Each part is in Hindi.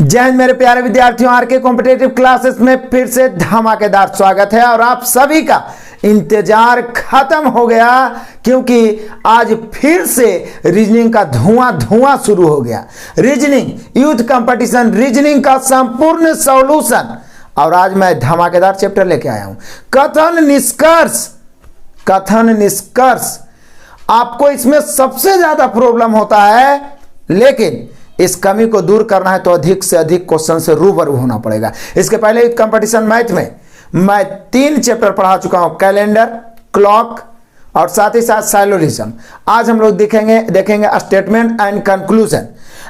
जय हिंद मेरे प्यारे विद्यार्थियों, आर के कॉम्पिटेटिव क्लासेस में फिर से धमाकेदार स्वागत है। और आप सभी का इंतजार खत्म हो गया क्योंकि आज फिर से रीजनिंग का धुआं शुरू हो गया। रीजनिंग यूथ कंपटीशन, रीजनिंग का संपूर्ण सॉल्यूशन। और आज मैं धमाकेदार चैप्टर लेके आया हूं, कथन निष्कर्ष। कथन निष्कर्ष आपको इसमें सबसे ज्यादा प्रॉब्लम होता है, लेकिन इस कमी को दूर करना है तो अधिक से अधिक क्वेश्चन से रूबरू होना पड़ेगा। इसके पहले कंपटीशन मैथ में मैं 3 चैप्टर पढ़ा चुका हूं, कैलेंडर, क्लॉक और साथ ही साथ साइलोलिज्म। आज हम लोग देखेंगे स्टेटमेंट एंड कंक्लूजन।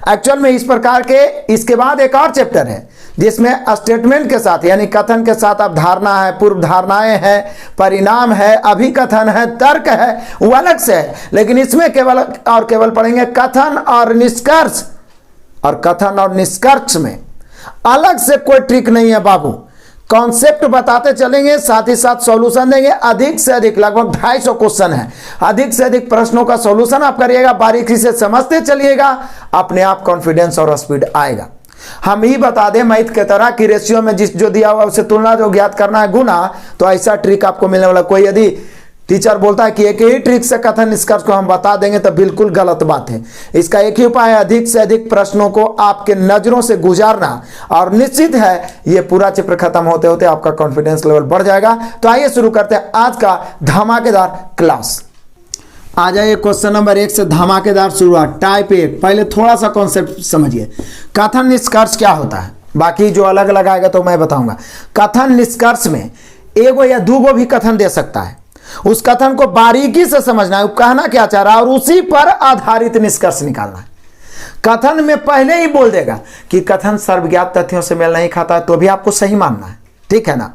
एक्चुअल में इस प्रकार के इसके बाद एक और चैप्टर है जिसमें स्टेटमेंट के साथ यानी कथन के साथ अवधारणा है, पूर्व धारणाएं हैं, परिणाम है, अभिकथन है, तर्क है, वो अलग से है। लेकिन इसमें केवल पढ़ेंगे कथन और निष्कर्ष। और कथन और निष्कर्ष में अलग से कोई ट्रिक नहीं है बाबू, कॉन्सेप्ट बताते चलेंगे, साथ ही साथ सॉल्यूशन देंगे। अधिक से अधिक लगभग 250 क्वेश्चन है, अधिक से अधिक प्रश्नों का सॉल्यूशन आप करिएगा, बारीकी से समझते चलिएगा, अपने आप कॉन्फिडेंस और स्पीड आएगा। हम ही बता दें मैथ के तरह कि रेशियो में जो दिया हुआ उसे तुलना, जो ज्ञात करना है गुना, तो ऐसा ट्रिक आपको मिलने वाला। कोई यदि टीचर बोलता है कि एक ही ट्रिक से कथन निष्कर्ष को हम बता देंगे तो बिल्कुल गलत बात है। इसका एक ही उपाय है, अधिक से अधिक प्रश्नों को आपके नजरों से गुजारना। और निश्चित है ये पूरा चैप्टर खत्म होते होते आपका कॉन्फिडेंस लेवल बढ़ जाएगा। तो आइए शुरू करते हैं आज का धमाकेदार क्लास। आ जाइए क्वेश्चन नंबर 1 से धमाकेदार शुरुआत। टाइप 1, पहले थोड़ा सा कॉन्सेप्ट समझिए। कथन निष्कर्ष क्या होता है, बाकी जो अलग अलग आएगा तो मैं बताऊंगा। कथन निष्कर्ष में एगो या दूगो भी कथन दे सकता है, उस कथन को बारीकी से समझना है, कहना क्या चाह रहा है और उसी पर आधारित निष्कर्ष निकालना है। कथन में पहले ही बोल देगा कि कथन सर्वज्ञात तथ्यों से मेल नहीं खाता है तो भी आपको सही मानना है, ठीक है ना,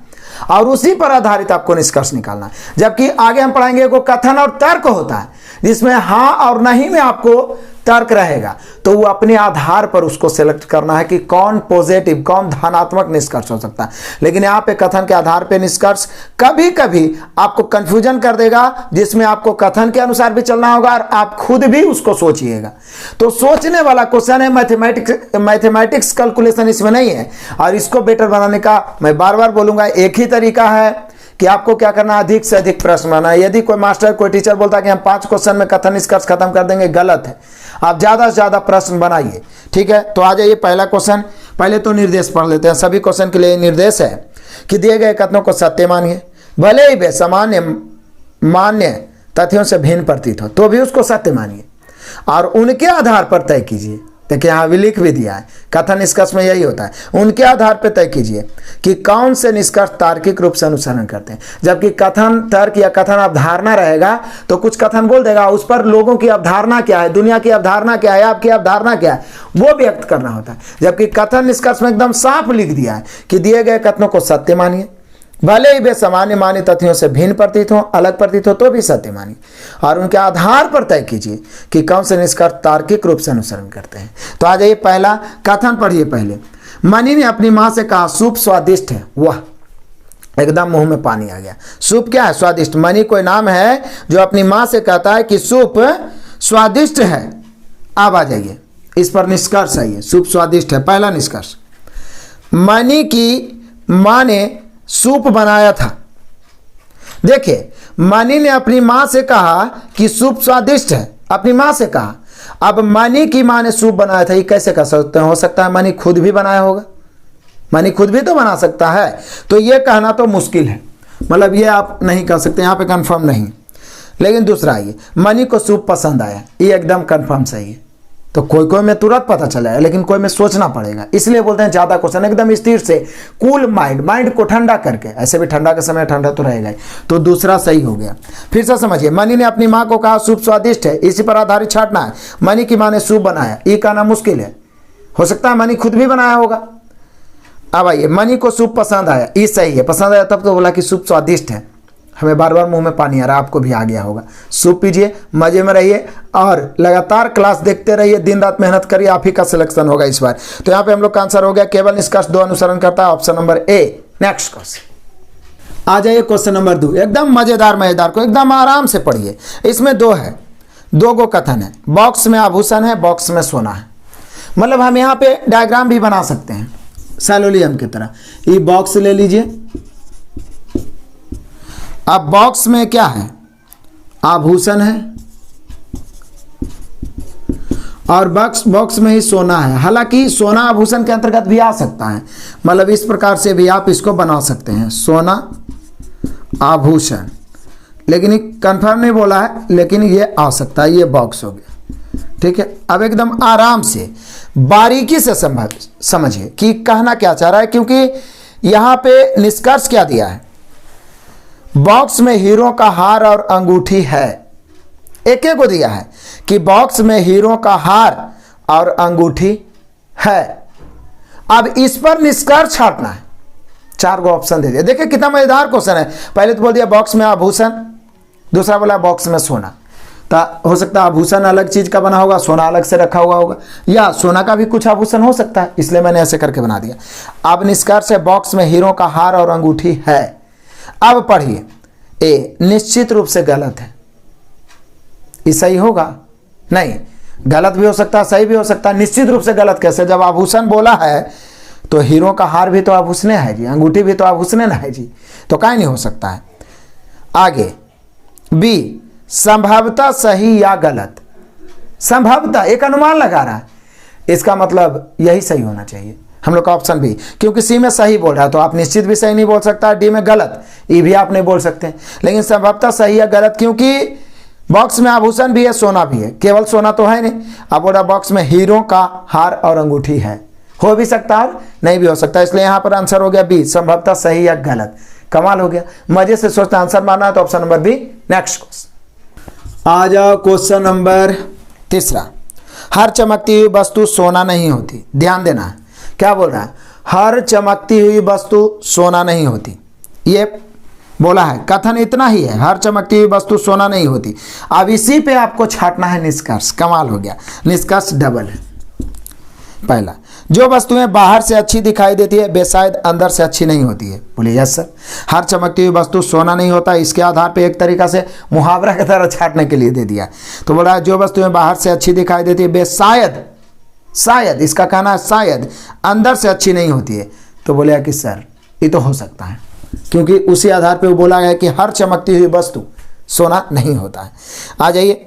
और उसी पर आधारित आपको निष्कर्ष निकालना है। जबकि आगे हम पढ़ेंगे को कथन और तर्क होता है, जिसमें हाँ और नहीं में आपको तर्क रहेगा, तो वो अपने आधार पर उसको सेलेक्ट करना है कि कौन पॉजिटिव, कौन धनात्मक निष्कर्ष हो सकता है। लेकिन यहाँ पे कथन के आधार पे निष्कर्ष कभी कभी आपको कंफ्यूजन कर देगा, जिसमें आपको कथन के अनुसार भी चलना होगा और आप खुद भी उसको सोचिएगा। तो सोचने वाला क्वेश्चन है, मैथमेटिक्स कैलकुलेशन इसमें नहीं है। और इसको बेटर बनाने का मैं बार बार बोलूंगा, एक ही तरीका है कि आपको क्या करना है, अधिक से अधिक प्रश्न बनाना है। यदि कोई मास्टर, कोई टीचर बोलता है कि हम 5 क्वेश्चन में कथन निष्कर्ष खत्म कर देंगे, गलत है। आप ज्यादा से ज्यादा प्रश्न बनाइए, ठीक है। तो आ जाइए पहला क्वेश्चन। पहले तो निर्देश पढ़ लेते हैं। सभी क्वेश्चन के लिए निर्देश है कि दिए गए कथनों को सत्य मानिए, भले ही वे सामान्य मान्य तथ्यों से भिन्न प्रतीत हो तो भी उसको सत्य मानिए और उनके आधार पर तय कीजिए। देखिए यहाँ भी लिख भी दिया है, कथन निष्कर्ष में यही होता है। उनके आधार पर तय कीजिए कि कौन से निष्कर्ष तार्किक रूप से अनुसरण करते हैं। जबकि कथन तर्क या कथन अवधारणा रहेगा तो कुछ कथन बोल देगा, उस पर लोगों की अवधारणा क्या है, दुनिया की अवधारणा क्या है, आपकी अवधारणा क्या है, वो व्यक्त करना होता है। जबकि कथन निष्कर्ष में एकदम साफ लिख दिया है कि दिए गए कथनों को सत्य मानिए, भले ही वे सामान्य मान्य तथ्यों से भिन्न प्रतीत हो, अलग प्रतीत हो तो भी सत्य मानिए और उनके आधार पर तय कीजिए कि कौन से निष्कर्ष तार्किक रूप से अनुसरण करते हैं। तो आ जाइए पहला कथन पढ़िए। पहले, मनी ने अपनी मां से कहा सूप स्वादिष्ट है। वाह, एकदम मुंह में पानी आ गया। सूप क्या है? स्वादिष्ट। मनी कोई नाम है जो अपनी मां से कहता है कि सूप स्वादिष्ट है। अब आ जाइए इस पर निष्कर्ष आइए। सूप स्वादिष्ट है, पहला निष्कर्ष। मनी की मां ने सूप बनाया था। देखिए, मनी ने अपनी मां से कहा कि सूप स्वादिष्ट है, अपनी मां से कहा। अब मनी की मां ने सूप बनाया था, ये कैसे कर सकते हैं? हो सकता है मनी खुद भी बनाया होगा, मनी खुद भी तो बना सकता है। तो ये कहना तो मुश्किल है, मतलब ये आप नहीं कह सकते, यहां पे कंफर्म नहीं। लेकिन दूसरा, ये मनी को सूप पसंद आया, ये एकदम कंफर्म सही है। तो कोई में तुरंत पता चला, लेकिन कोई में सोचना पड़ेगा। इसलिए बोलते हैं ज्यादा क्वेश्चन एकदम स्थिर से, कूल माइंड को ठंडा करके। ऐसे भी ठंडा के समय ठंडा तो रहेगा ही। तो दूसरा सही हो गया। फिर से समझिए, मनी ने अपनी मां को कहा सूप स्वादिष्ट है, इसी पर आधारित छाटना है। मनी की मां ने सूप बनाया, ये कहना मुश्किल है, हो सकता है मनी खुद भी बनाया होगा। अब आइए, मनी को सूप पसंद आया, ये सही है, पसंद आया तब तो बोला कि सूप स्वादिष्ट है। हमें बार बार मुंह में पानी आ रहा है, आपको भी आ गया होगा। सूप पीजिए, मजे में रहिए और लगातार क्लास देखते रहिए, दिन रात मेहनत करिए, आप ही का सिलेक्शन होगा इस बार। तो यहाँ पे हम लोग का आंसर हो गया केवल निष्कर्ष 2 अनुसरण करता है, option number A. Next question आ जाइए, क्वेश्चन नंबर 2। एकदम मजेदार को एकदम आराम से पढ़िए। इसमें 2 है, 2 गो कथन है। बॉक्स में आभूषण है, बॉक्स में सोना है। मतलब हम यहाँ पे डायग्राम भी बना सकते हैं सैलोलियम की तरह। ये बॉक्स ले लीजिए। अब बॉक्स में क्या है, आभूषण है और बॉक्स में ही सोना है। हालांकि सोना आभूषण के अंतर्गत भी आ सकता है, मतलब इस प्रकार से भी आप इसको बना सकते हैं, सोना आभूषण, लेकिन ये कंफर्म नहीं बोला है, लेकिन ये आ सकता है। ये बॉक्स हो गया, ठीक है। अब एकदम आराम से बारीकी से समझिए कि कहना क्या चाह रहा है, क्योंकि यहां पे निष्कर्ष क्या दिया है, बॉक्स में हीरो का हार और अंगूठी है। एक एक को दिया है कि बॉक्स में हीरो का हार और अंगूठी है। अब इस पर निष्कर्ष छाटना है। 4 गो ऑप्शन दे दिया। देखिए कितना मजेदार क्वेश्चन है। पहले तो बोल दिया बॉक्स में आभूषण, दूसरा बोला बॉक्स में सोना। तो हो सकता है आभूषण अलग चीज का बना होगा, सोना अलग से रखा हुआ होगा, या सोना का भी कुछ आभूषण हो सकता है, इसलिए मैंने ऐसे करके बना दिया। अब निष्कर्ष है बॉक्स में हीरो का हार और अंगूठी है। अब पढ़िए, ए निश्चित रूप से गलत है। ये सही होगा? नहीं, गलत भी हो सकता है, सही भी हो सकता है। निश्चित रूप से गलत कैसे? जब आभूषण बोला है तो हीरो का हार भी तो आभूषण है जी, अंगूठी भी तो आभूषण ना है जी, तो काहे नहीं हो सकता है। आगे बी, संभवतः सही या गलत। संभवतः एक अनुमान लगा रहा है, इसका मतलब यही सही होना चाहिए हम लोग का ऑप्शन बी, क्योंकि सी में सही बोल रहा है तो आप निश्चित भी सही नहीं बोल सकता, डी में गलत, ई भी आप नहीं बोल सकते। लेकिन संभवतः सही या गलत, क्योंकि बॉक्स में आभूषण भी है, सोना भी है, केवल सोना तो है नहीं। अब बोला बॉक्स में हीरो का हार और अंगूठी है, हो भी सकता है नहीं भी हो सकता, इसलिए यहां पर आंसर हो गया बी, संभवतः सही या गलत। कमाल हो गया, मजे से सोचते आंसर मारना है तो option number B. Next question आ जाओ, क्वेश्चन नंबर 3। हर चमकती हुई वस्तु सोना नहीं होती। ध्यान देना है, क्या बोल रहा है, हर चमकती हुई वस्तु सोना नहीं होती। ये बोला है, कथन इतना ही है, हर चमकती हुई वस्तु सोना नहीं होती। अब इसी पे आपको छाटना है निष्कर्ष। कमाल हो गया, निष्कर्ष डबल है। पहला, जो वस्तुएं बाहर से अच्छी दिखाई देती है वे शायद अंदर से अच्छी नहीं होती है। बोलिए यस सर, हर चमकती हुई वस्तु सोना नहीं होता। इसके आधार पे एक तरीका से मुहावरा की तरह छाटने के लिए दे दिया। तो बोला है जो वस्तुएं बाहर से अच्छी दिखाई देती है वे शायद, इसका कहना है शायद अंदर से अच्छी नहीं होती है। तो बोले कि सर ये तो हो सकता है, क्योंकि उसी आधार पे वो बोला गया कि हर चमकती हुई वस्तु सोना नहीं होता है। आ जाइए,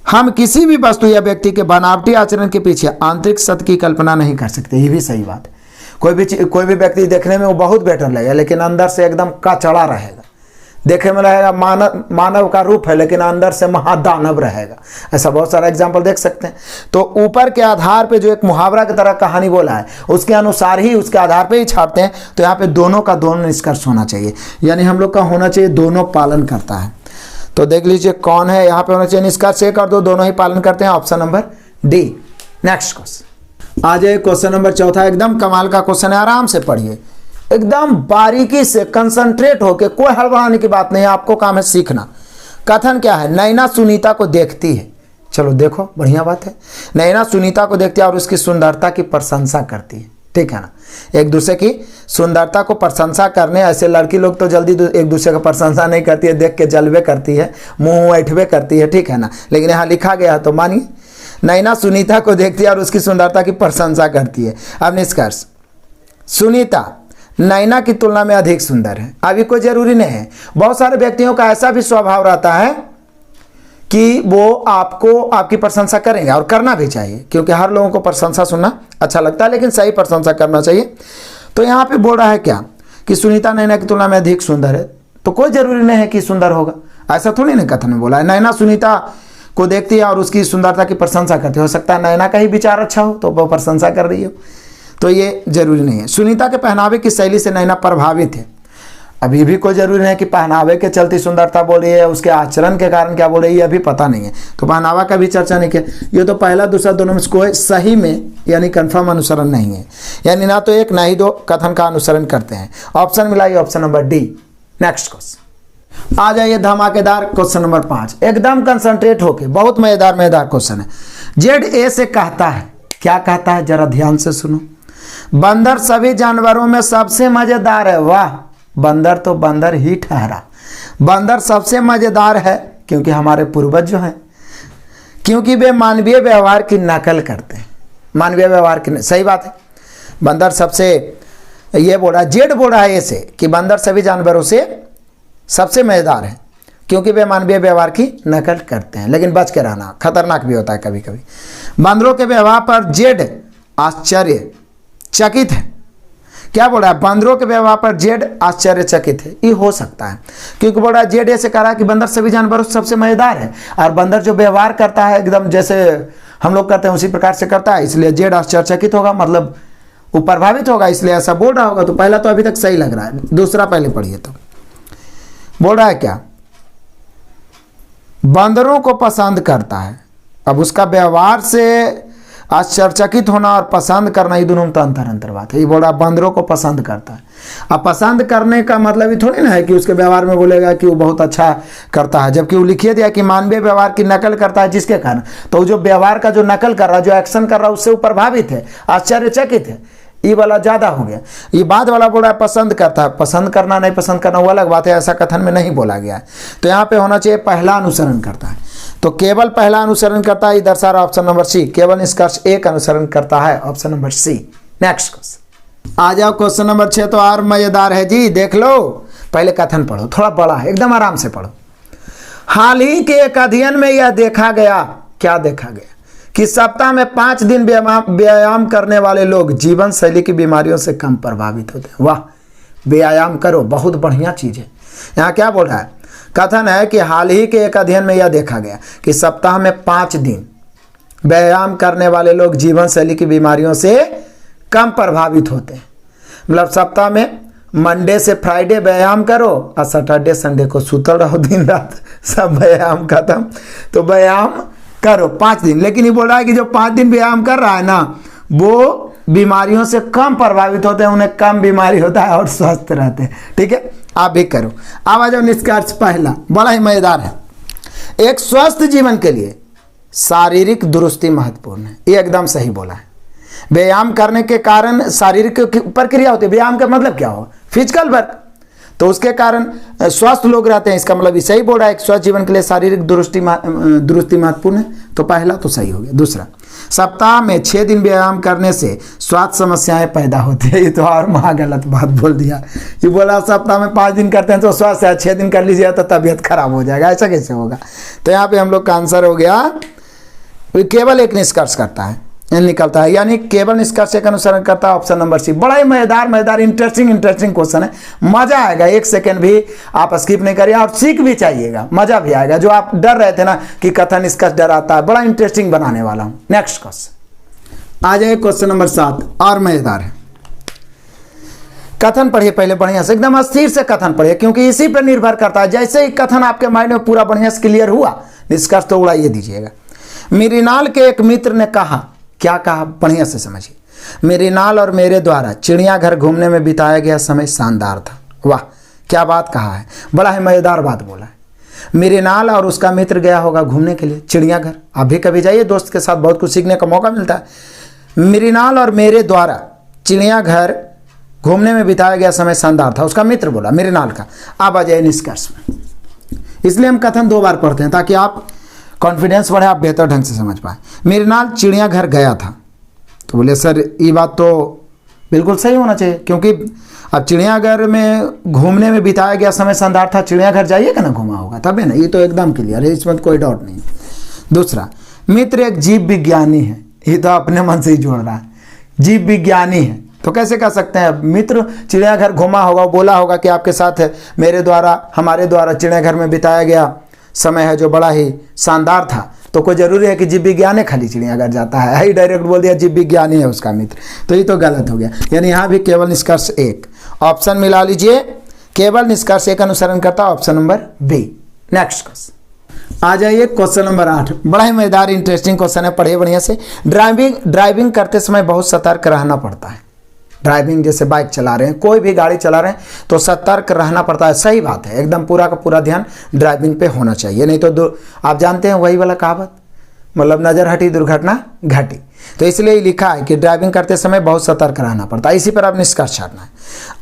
हम किसी भी वस्तु या व्यक्ति के बनावटी आचरण के पीछे आंतरिक सत्य की कल्पना नहीं कर सकते। ये भी सही बात है। कोई भी व्यक्ति देखने में वो बहुत बेटर लगेगा, लेकिन अंदर से एकदम कचड़ा रहेगा। देखे में रहेगा मानव का रूप है, लेकिन अंदर से महादानव रहेगा। ऐसा बहुत सारा एग्जाम्पल देख सकते हैं। तो ऊपर के आधार पे जो एक मुहावरा की तरह कहानी बोला है, उसके अनुसार ही, उसके आधार पे ही छापते हैं। तो यहाँ पे दोनों का दोनों निष्कर्ष होना चाहिए, यानी हम लोग का होना चाहिए दोनों पालन करता है। तो देख लीजिए कौन है यहाँ पे होना चाहिए निष्कर्ष, एक और दो दोनों ही पालन करते हैं, option number D. Next question आ जाए, क्वेश्चन नंबर 4। एकदम कमाल का क्वेश्चन है, आराम से पढ़िए, एकदम बारीकी से कंसंट्रेट होके, कोई हड़बड़ाने की बात नहीं है, आपको काम है सीखना। कथन क्या है, नैना सुनीता को देखती है। चलो देखो, बढ़िया बात है। नैना सुनीता को देखती है और उसकी सुंदरता की प्रशंसा करती है, ठीक है ना। एक दूसरे की सुंदरता को प्रशंसा करने, ऐसे लड़की लोग तो जल्दी एक दूसरे का प्रशंसा नहीं करती है, देख के जलवे करती है, मुंह ऐठवे करती है, ठीक है ना। लेकिन यहाँ लिखा गया है तो मानिए, नैना सुनीता को देखती है और उसकी सुंदरता की प्रशंसा करती है। अब निष्कर्ष, सुनीता नैना की तुलना में अधिक सुंदर है। अभी कोई जरूरी नहीं है, बहुत सारे व्यक्तियों का ऐसा भी स्वभाव रहता है कि वो आपकी प्रशंसा करेंगे, और करना भी चाहिए, क्योंकि हर लोगों को प्रशंसा सुनना अच्छा लगता है, लेकिन सही प्रशंसा करना चाहिए। तो यहाँ पे बोल रहा है क्या कि सुनीता नैना की तुलना में अधिक सुंदर है, तो कोई जरूरी नहीं है कि सुंदर होगा, ऐसा थोड़ी ना कथन में बोला है। नैना सुनीता को देखती है और उसकी सुंदरता की प्रशंसा करती है। हो सकता है नैना का ही विचार अच्छा हो तो वो प्रशंसा कर रही हो, तो ये जरूरी नहीं है। सुनीता के पहनावे की शैली से नैना प्रभावित है। अभी भी कोई जरूरी नहीं कि पहनावे के चलती सुंदरता बोल रही है, उसके आचरण के कारण क्या बोल रही है, अभी पता नहीं है, तो पहनावा का भी चर्चा नहीं किया। ये तो पहला दूसरा दोनों में कोई सही में यानी कंफर्म अनुसरण नहीं है, यानी ना तो एक ना ही दो कथन का अनुसरण करते हैं। ऑप्शन मिलाइए, option number D. Next question आ जाइए, धमाकेदार क्वेश्चन नंबर 5। एकदम कंसंट्रेट होके, बहुत मजेदार क्वेश्चन है। जेड ए से कहता है, क्या कहता है जरा ध्यान से सुनो, बंदर सभी जानवरों में सबसे मजेदार है। वाह, बंदर तो बंदर ही ठहरा। बंदर सबसे मजेदार है क्योंकि हमारे पूर्वज जो हैं, क्योंकि वे मानवीय व्यवहार की नकल करते हैं। मानवीय व्यवहार की, सही बात है। बंदर सबसे, ये बोल रहा है, जेड बोल रहा है ऐसे कि बंदर सभी जानवरों से सबसे मजेदार है क्योंकि वे मानवीय व्यवहार की नकल करते हैं, लेकिन बच के रहना, खतरनाक भी होता है कभी कभी। बंदरों के व्यवहार पर जेड आश्चर्यचकित है। क्या बोल रहा है? बंदरों के व्यवहार पर जेड आश्चर्यचकित है। ये हो सकता है क्योंकि बोल रहा है, जेड ऐसे कह रहा है कि बंदर सभी जानवरों से सबसे मजेदार है और बंदर जो व्यवहार करता है एकदम जैसे हम लोग करते हैं उसी प्रकार से करता है, इसलिए जेड आश्चर्यचकित होगा, मतलब वो प्रभावित होगा, इसलिए ऐसा बोल रहा होगा। तो पहला तो अभी तक सही लग रहा है, दूसरा पहले पढ़िए। तो बोल रहा है क्या? बंदरों को पसंद करता है। अब उसका व्यवहार से आश्चर्यचकित होना और पसंद करना, ये दोनों में तो अंतर बात है। ये बोल रहा बंदरों को पसंद करता है। अब पसंद करने का मतलब ये थोड़ी ना है कि उसके व्यवहार में बोलेगा कि वो बहुत अच्छा करता है, जबकि वो लिखिए दिया कि मानवीय व्यवहार की नकल करता है, जिसके कारण तो जो व्यवहार का जो नकल कर रहा है, जो एक्शन कर रहा है, उससे वो प्रभावित है, आश्चर्यचकित है। ये वाला ज्यादा हो गया। ये बाद वाला बोल रहा है पसंद करता है। पसंद करना नहीं पसंद करना वो अलग बात है, ऐसा कथन में नहीं बोला गया है। तो यहाँ पे होना चाहिए पहला अनुसरण करता है। तो केवल पहला अनुसरण करता है, ये दर्शा रहा ऑप्शन नंबर सी। केवल निष्कर्ष एक अनुसरण करता है, option number C. Next question आ जाओ, क्वेश्चन नंबर 6 तो और मजेदार है जी, देख लो। पहले कथन पढ़ो, थोड़ा बड़ा है, एकदम आराम से पढ़ो। हाल ही के एक अध्ययन में यह देखा गया, क्या देखा गया? कि सप्ताह में 5 दिन व्यायाम करने वाले लोग जीवन शैली की बीमारियों से कम प्रभावित होते हैं। वाह, व्यायाम करो, बहुत बढ़िया चीज है। यहाँ क्या बोल रहा है? कथन है कि हाल ही के एक अध्ययन में यह देखा गया कि सप्ताह में 5 दिन व्यायाम करने वाले लोग जीवन शैली की बीमारियों से कम प्रभावित होते हैं। मतलब सप्ताह में मंडे से फ्राइडे व्यायाम करो और सैटरडे संडे को सुतल रहो, दिन रात सब व्यायाम खत्म। तो व्यायाम करो 5 दिन, लेकिन ये बोल रहा है कि जो 5 दिन व्यायाम कर रहा है ना, वो बीमारियों से कम प्रभावित होते हैं, उन्हें कम बीमारी होता है और स्वस्थ रहते हैं। ठीक है, आप भी करो। अब आ जाओ निष्कर्ष पहला, बड़ा ही मजेदार है। एक स्वस्थ जीवन के लिए शारीरिक दुरुस्ती महत्वपूर्ण है। ये एकदम सही बोला है। व्यायाम करने के कारण शारीरिक प्रक्रिया होती है। व्यायाम का मतलब क्या हो? Physical work. तो उसके कारण स्वस्थ लोग रहते हैं, इसका मतलब सही बोल रहा है। एक स्वस्थ जीवन के लिए शारीरिक दुरुस्ती महत्वपूर्ण है। तो पहला तो सही हो गया। दूसरा, सप्ताह में 6 दिन व्यायाम करने से स्वास्थ्य समस्याएं पैदा होती है। ये तो और महा गलत बात बोल दिया। ये बोला सप्ताह में 5 दिन करते हैं तो स्वास्थ्य है, 6 दिन कर लीजिए तो तबीयत खराब हो जाएगा, ऐसा कैसे होगा? तो यहाँ पे हम लोग का आंसर हो गया, केवल एक निष्कर्ष करता है, निकलता है, यानी केवल निष्कर्ष का अनुसरण करता है, ऑप्शन नंबर सी। बड़ा ही मजेदार इंटरेस्टिंग क्वेश्चन है, मजा आएगा। 1 सेकेंड भी आप स्किप नहीं करिए और सीख भी चाहिएगा, मजा भी आएगा। जो आप डर रहे थे ना कि कथन निष्कर्ष डराता है, बड़ा इंटरेस्टिंग बनाने वाला हूं। नेक्स्ट क्वेश्चन आ जाए, क्वेश्चन नंबर 7 और मजेदार है। कथन पढ़िए पहले बढ़िया से, एकदम अस्थिर से कथन पढ़िए, क्योंकि इसी पर निर्भर करता है। जैसे ही कथन आपके माइंड में पूरा बढ़िया से क्लियर हुआ, निष्कर्ष तो उड़ाइए दीजिएगा। मिरिनाल के एक मित्र ने कहा, क्या कहा? बढ़िया से समझिए। मिरिनाल और मेरे द्वारा चिड़ियाघर घूमने में बिताया गया समय शानदार था। वाह, क्या बात कहा है, बड़ा ही मजेदार बात बोला है। मिरिनाल और उसका मित्र गया होगा घूमने के लिए चिड़ियाघर। आप भी कभी जाइए, दोस्त के साथ बहुत कुछ सीखने का मौका मिलता है। मिरिनाल और मेरे द्वारा चिड़ियाघर घूमने में बिताया गया समय शानदार था, उसका मित्र बोला मिरिनाल का। अब आ जाए निष्कर्ष में। इसलिए हम कथन 2 बार पढ़ते हैं ताकि आप कॉन्फिडेंस बढ़े, आप बेहतर ढंग से समझ पाए। मिरिनाल चिड़ियाघर गया था, तो बोले सर ये बात तो बिल्कुल सही होना चाहिए, क्योंकि अब चिड़ियाघर में घूमने में बिताया गया समय शानदार था। चिड़ियाघर जाइएगा ना, घुमा होगा तभी ना, ये तो एकदम क्लियर है, इसमें कोई डाउट नहीं। दूसरा, मित्र एक जीव विज्ञानी है, ये तो अपने मन से ही जोड़ रहा है, जीव विज्ञानी है। तो कैसे कह सकते हैं? मित्र चिड़ियाघर घुमा होगा, बोला होगा कि आपके साथ हमारे द्वारा चिड़ियाघर में बिताया गया समय है जो बड़ा ही शानदार था। तो कोई जरूरी है कि जीव विज्ञानी खाली चिड़ियाघर जाता है? ही डायरेक्ट बोल दिया जीव विज्ञानी है उसका मित्र, तो ये तो गलत हो गया। यानी यहाँ भी केवल निष्कर्ष 1 ऑप्शन मिला लीजिए, केवल निष्कर्ष 1 अनुसरण करता, option number B. Next question आ जाइए, क्वेश्चन नंबर 8। बड़ा ही मजेदार इंटरेस्टिंग क्वेश्चन है, पढ़िए बढ़िया से। ड्राइविंग करते समय बहुत सतर्क रहना पड़ता है। ड्राइविंग जैसे बाइक चला रहे हैं, कोई भी गाड़ी चला रहे हैं तो सतर्क रहना पड़ता है। सही बात है, एकदम पूरा का पूरा ध्यान ड्राइविंग पे होना चाहिए, नहीं तो आप जानते हैं वही वाला कहावत, मतलब नजर हटी दुर्घटना घटी। तो इसलिए लिखा है कि ड्राइविंग करते समय बहुत सतर्क रहना पड़ता है। इसी पर आप निष्कर्ष छाड़ना है।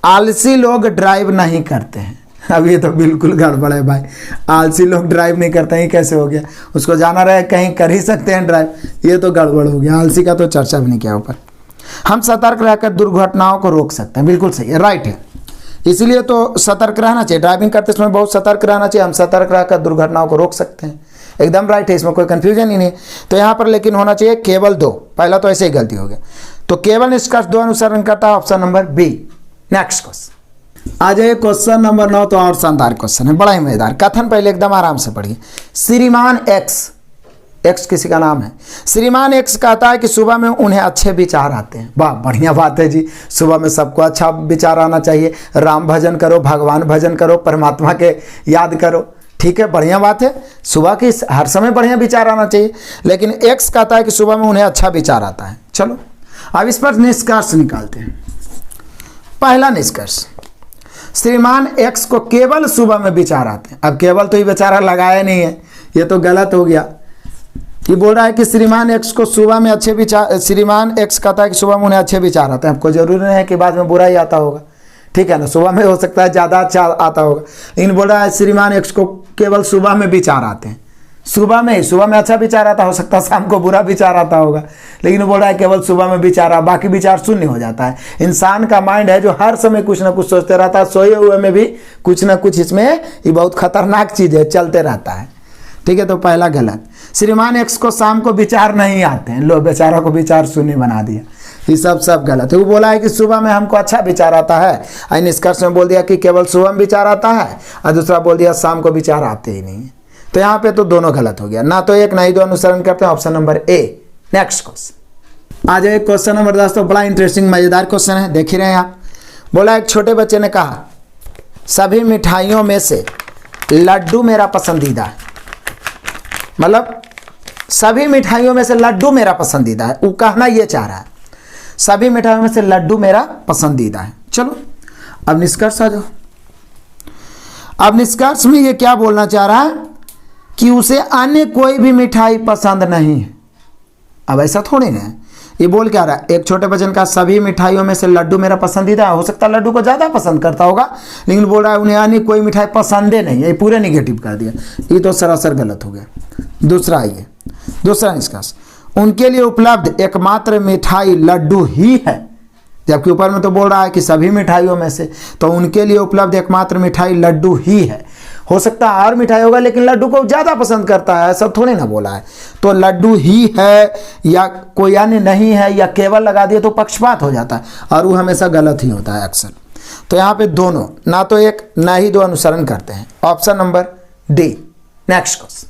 आलसी लोग ड्राइव नहीं करते हैं। अब ये तो बिल्कुल गड़बड़ है भाई, आलसी लोग ड्राइव नहीं करते हैं, कैसे हो गया? उसको जाना रहे कहीं कर ही सकते हैं ड्राइव, ये तो गड़बड़ हो गया। आलसी का तो चर्चा भी नहीं किया ऊपर। हम सतर्क रहकर दुर्घटनाओं को रोक सकते हैं, बिल्कुल सही है, राइट है। इसीलिए तो सतर्क रहना चाहिए, ड्राइविंग करते समय बहुत सतर्क रहना चाहिए। हम सतर्क रहकर दुर्घटनाओं को रोक सकते हैं, एकदम राइट है, इसमें कोई कंफ्यूजन ही नहीं। तो यहाँ पर लेकिन होना चाहिए केवल 2, पहला तो ऐसे ही गलती हो गया। तो केवल निष्कर्ष 2 अनुसरण करता है, option number B. Next question आ जाइए, क्वेश्चन नंबर 9 तो और शानदार क्वेश्चन है, बड़ा ही मजेदार। कथन पहले एकदम आराम से पढ़िए। श्रीमान एक्स, एक्स किसी का नाम है, श्रीमान एक्स कहता है कि सुबह में उन्हें अच्छे विचार आते हैं। वाह बढ़िया बात है जी, सुबह में सबको अच्छा विचार आना चाहिए। राम भजन करो, भगवान भजन करो, परमात्मा के याद करो, ठीक है, बढ़िया बात है। सुबह की हर समय बढ़िया विचार आना चाहिए। लेकिन एक्स कहता है कि सुबह में उन्हें अच्छा विचार आता है। चलो अब इस पर निष्कर्ष निकालते हैं। पहला निष्कर्ष, श्रीमान एक्स को केवल सुबह में विचार आते हैं। अब केवल तो ये बेचारा लगाया नहीं है, ये तो गलत हो गया। ये बोल रहा है कि श्रीमान एक्स को सुबह में अच्छे विचार, श्रीमान एक्स कहता है कि सुबह में उन्हें अच्छे विचार आते हैं। आपको जरूरी नहीं है कि बाद में बुरा ही आता होगा, ठीक है ना, सुबह में हो सकता है ज़्यादा अच्छा आता होगा। लेकिन बोल रहा है श्रीमान एक्स को केवल सुबह में विचार आते हैं, सुबह में ही, सुबह में अच्छा विचार आता हो सकता है शाम को बुरा विचार आता होगा, लेकिन बोल रहा है केवल सुबह में विचार आ, बाकी विचार शून्य हो जाता है। इंसान का माइंड है जो हर समय कुछ ना कुछ सोचते रहता है, सोए हुए में भी कुछ ना कुछ, इसमें ये बहुत खतरनाक चीज़ है, चलते रहता है, ठीक है। तो पहला गलत, श्रीमान एक्स को शाम को विचार नहीं आते हैं, लो बेचारा को विचार शून्य बना दिया, ये सब गलत है। वो बोला है कि सुबह में हमको अच्छा विचार आता है, और निष्कर्ष में बोल दिया कि केवल सुबह में विचार आता है, और दूसरा बोल दिया शाम को विचार आते ही नहीं। तो यहाँ पे तो दोनों गलत हो गया, ना तो एक ना ही दो अनुसरण करते हैं, option number A. Next question आ जाए, क्वेश्चन नंबर 10 तो बड़ा इंटरेस्टिंग मजेदार क्वेश्चन है, देख ही रहे हैं आप। बोला एक छोटे बच्चे ने कहा सभी मिठाइयों में से लड्डू मेरा पसंदीदा है, मतलब सभी मिठाइयों में से लड्डू मेरा पसंदीदा है। वो कहना ये चाह रहा है सभी मिठाइयों में से लड्डू मेरा पसंदीदा है। चलो अब निष्कर्ष आ जाओ। अब निष्कर्ष में ये क्या बोलना चाह रहा है कि उसे अन्य कोई भी मिठाई पसंद नहीं है। अब ऐसा थोड़ी ना है, ये बोल क्या रहा है, एक छोटे बच्चन का सभी मिठाइयों में से लड्डू मेरा पसंदीदा है। हो सकता है लड्डू को ज़्यादा पसंद करता होगा, लेकिन बोल रहा है उन्हें अन्य कोई मिठाई पसंदे नहीं है, ये पूरे निगेटिव कर दिया, ये तो सरासर गलत हो गया। दूसरा आइए, दूसरा निष्कर्ष, उनके लिए उपलब्ध एकमात्र मिठाई लड्डू ही है, जबकि ऊपर में तो बोल रहा है कि सभी मिठाइयों में से, तो उनके लिए उपलब्ध एकमात्र मिठाई लड्डू ही है। हो सकता है और मिठाई होगा, लेकिन लड्डू को ज़्यादा पसंद करता है, सब थोड़ी ना बोला है। तो लड्डू ही है या कोई अन्य नहीं है या केवल लगा दिए तो पक्षपात हो जाता है, और वो हमेशा गलत ही होता है अक्सर। तो यहाँ पे दोनों, ना तो एक ना ही दो अनुसरण करते हैं, option number D. Next question